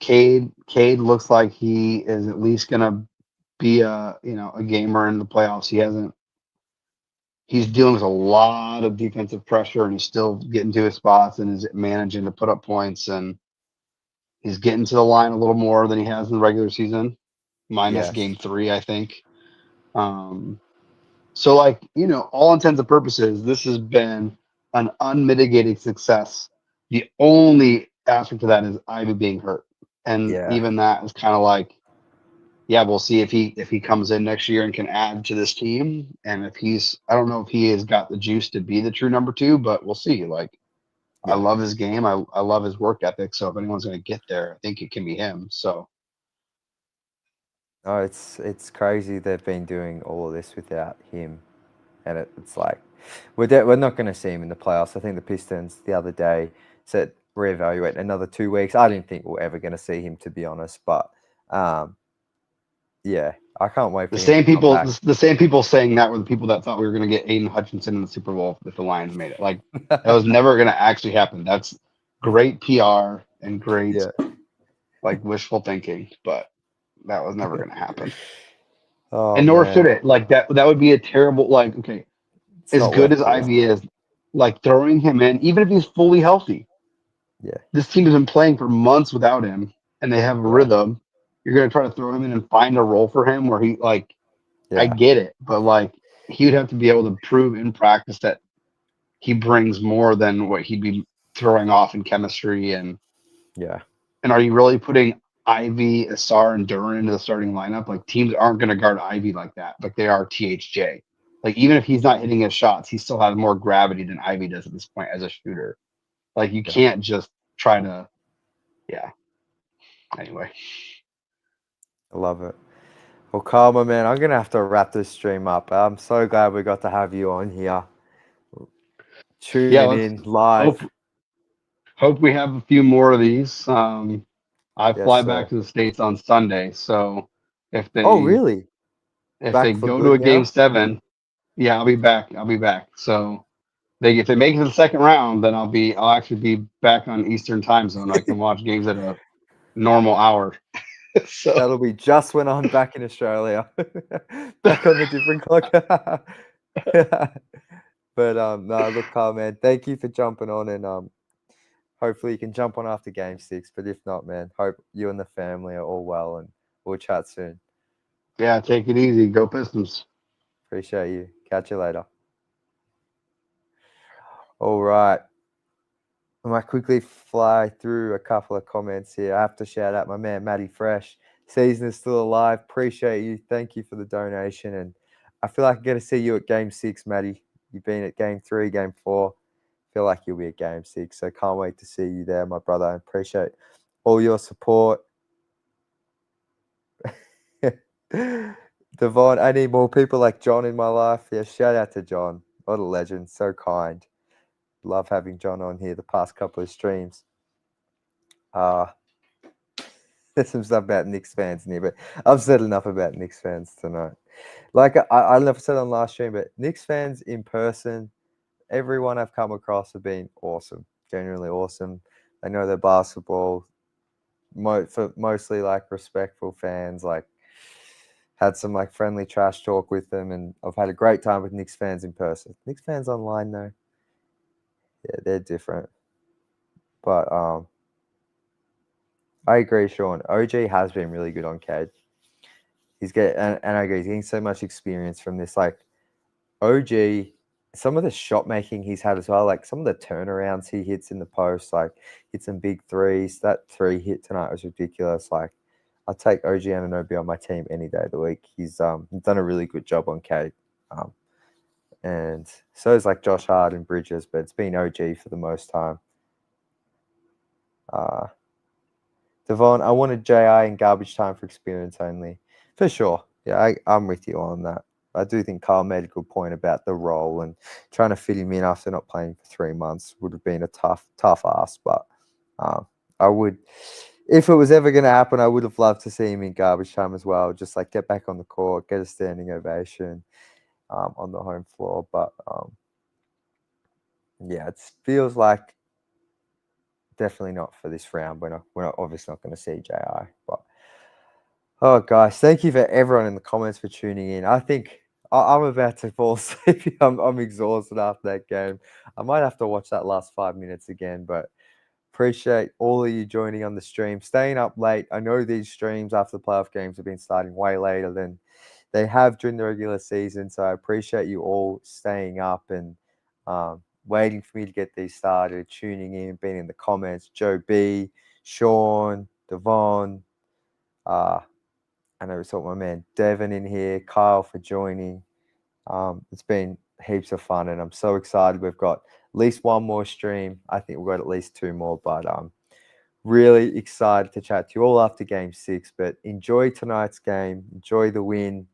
S7: Cade looks like he is at least gonna be a gamer in the playoffs. He's dealing with a lot of defensive pressure and he's still getting to his spots and is managing to put up points, and he's getting to the line a little more than he has in the regular season, minus
S1: Yes.
S7: game 3, I think. So like, all intents and purposes, this has been an unmitigated success. The only aspect of that is Ivy being hurt. And
S1: Yeah.
S7: even that is kind of like, yeah, we'll see if he comes in next year and can add to this team. And I don't know if he has got the juice to be the true number 2, but we'll see. Like, I
S1: Yeah.
S7: love his game. I love his work ethic. So if anyone's going to get there, I think it can be him. So
S1: Oh, it's crazy they've been doing all of this without him. And it's like we're not going to see him in the playoffs. I think the Pistons the other day said reevaluate another 2 weeks. I didn't think we're ever going to see him, to be honest. But yeah, I can't wait for
S7: the
S1: him to
S7: same
S1: come
S7: people,
S1: back.
S7: the same people saying that were the people that thought we were going to get Aiden Hutchinson in the Super Bowl if the Lions made it. Like that was never going to actually happen. That's great PR and great
S1: Yeah.
S7: like wishful thinking, but that was never going to happen.
S1: Oh
S7: And nor
S1: man,
S7: should it. Like that would be a terrible. Like, okay,
S1: it's
S7: as
S1: not
S7: good
S1: worth
S7: as
S1: doing.
S7: Ivy is, like throwing him in, even if he's fully healthy.
S1: Yeah.
S7: This team has been playing for months without him, and they have a
S1: Yeah.
S7: rhythm. You're going to try to throw him in and find a role for him where he like. I
S1: Yeah.
S7: get it, but like he would have to be able to prove in practice that he brings more than what he'd be throwing off in chemistry. And
S1: Yeah.
S7: are you really putting Ivy, Asar, and Duran into the starting lineup? Like teams aren't going to guard Ivy like that, like they are THJ. Like even if he's not hitting his shots, he still has more gravity than Ivy does at this point as a shooter. Like you
S1: Yeah.
S7: can't just try to, yeah. Anyway,
S1: I love it. Well, Karma, man, I'm gonna have to wrap this stream up. I'm so glad we got to have you on here,
S7: yeah.
S1: tuning
S7: Let's
S1: in live.
S7: hope we have a few more of these. I
S1: Yes,
S7: fly back
S1: sir.
S7: to the States on Sunday, so if
S1: Oh,
S7: they
S1: really?
S7: if they
S1: Back for
S7: go to
S1: good
S7: a game
S1: now?
S7: 7, yeah, I'll be back. I'll be back. So if they make it to the second round, then I'll actually be back on Eastern time zone. I can watch games at a normal hour. So
S1: That'll be just when I'm back in Australia, back on the different clock. But no, look, Carl, man, thank you for jumping on, and hopefully you can jump on after Game 6. But if not, man, hope you and the family are all well, and we'll chat soon.
S7: yeah, take it easy. Go Pistons.
S1: Appreciate you. Catch you later. All right. I might quickly fly through a couple of comments here. I have to shout out my man, Matty Fresh. Season is still alive. Appreciate you. Thank you for the donation. And I feel like I'm going to see you at Game 6, Matty. You've been at Game 3, Game 4. Feel like you'll be at Game 6. So can't wait to see you there, my brother. I appreciate all your support. Devon, I need more people like John in my life. Yeah, shout out to John. What a legend. So kind. Love having John on here the past couple of streams. There's some stuff about Knicks fans in here, but I've said enough about Knicks fans tonight. Like I don't know if I said on last stream, but Knicks fans in person, everyone I've come across have been awesome, genuinely awesome. They know their basketball. Mostly like respectful fans, like had some like friendly trash talk with them, and I've had a great time with Knicks fans in person. Knicks fans online though, yeah, they're different. But I agree, Sean. OG has been really good on Cade. And I agree, he's getting so much experience from this. Like OG, some of the shot making he's had as well, like some of the turnarounds he hits in the post, like hits some big threes. That 3 hit tonight was ridiculous. Like I'll take OG Anunoby on my team any day of the week. He's done a really good job on Cade. And so is like Josh Hart and Bridges, but it's been OG for the most time. Devon, I wanted JI in garbage time for experience only. For sure. Yeah, I'm with you on that. I do think Carl made a good point about the role, and trying to fit him in after not playing for 3 months would have been a tough ask. But I would, if it was ever going to happen, I would have loved to see him in garbage time as well. Just like get back on the court, get a standing ovation on the home floor. But yeah, it feels like definitely not for this round. We're not obviously not going to see JI. But oh, guys, thank you for everyone in the comments for tuning in. I think I'm about to fall asleep. I'm exhausted after that game. I might have to watch that last 5 minutes again, but appreciate all of you joining on the stream, staying up late. I know these streams after the playoff games have been starting way later than they have during the regular season, so I appreciate you all staying up and waiting for me to get these started, tuning in, being in the comments. Joe B, Sean, Devon, I know we saw my man Devon in here, Kyle for joining. It's been heaps of fun, and I'm so excited. We've got at least one more stream. I think we've got at least 2 more, but really excited to chat to you all after game 6. But enjoy tonight's game. Enjoy the win.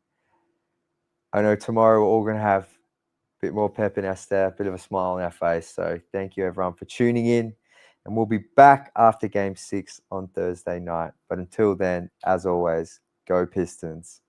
S1: I know tomorrow we're all going to have a bit more pep in our step, a bit of a smile on our face. So thank you everyone for tuning in, and we'll be back after game 6 on Thursday night. But until then, as always, go Pistons.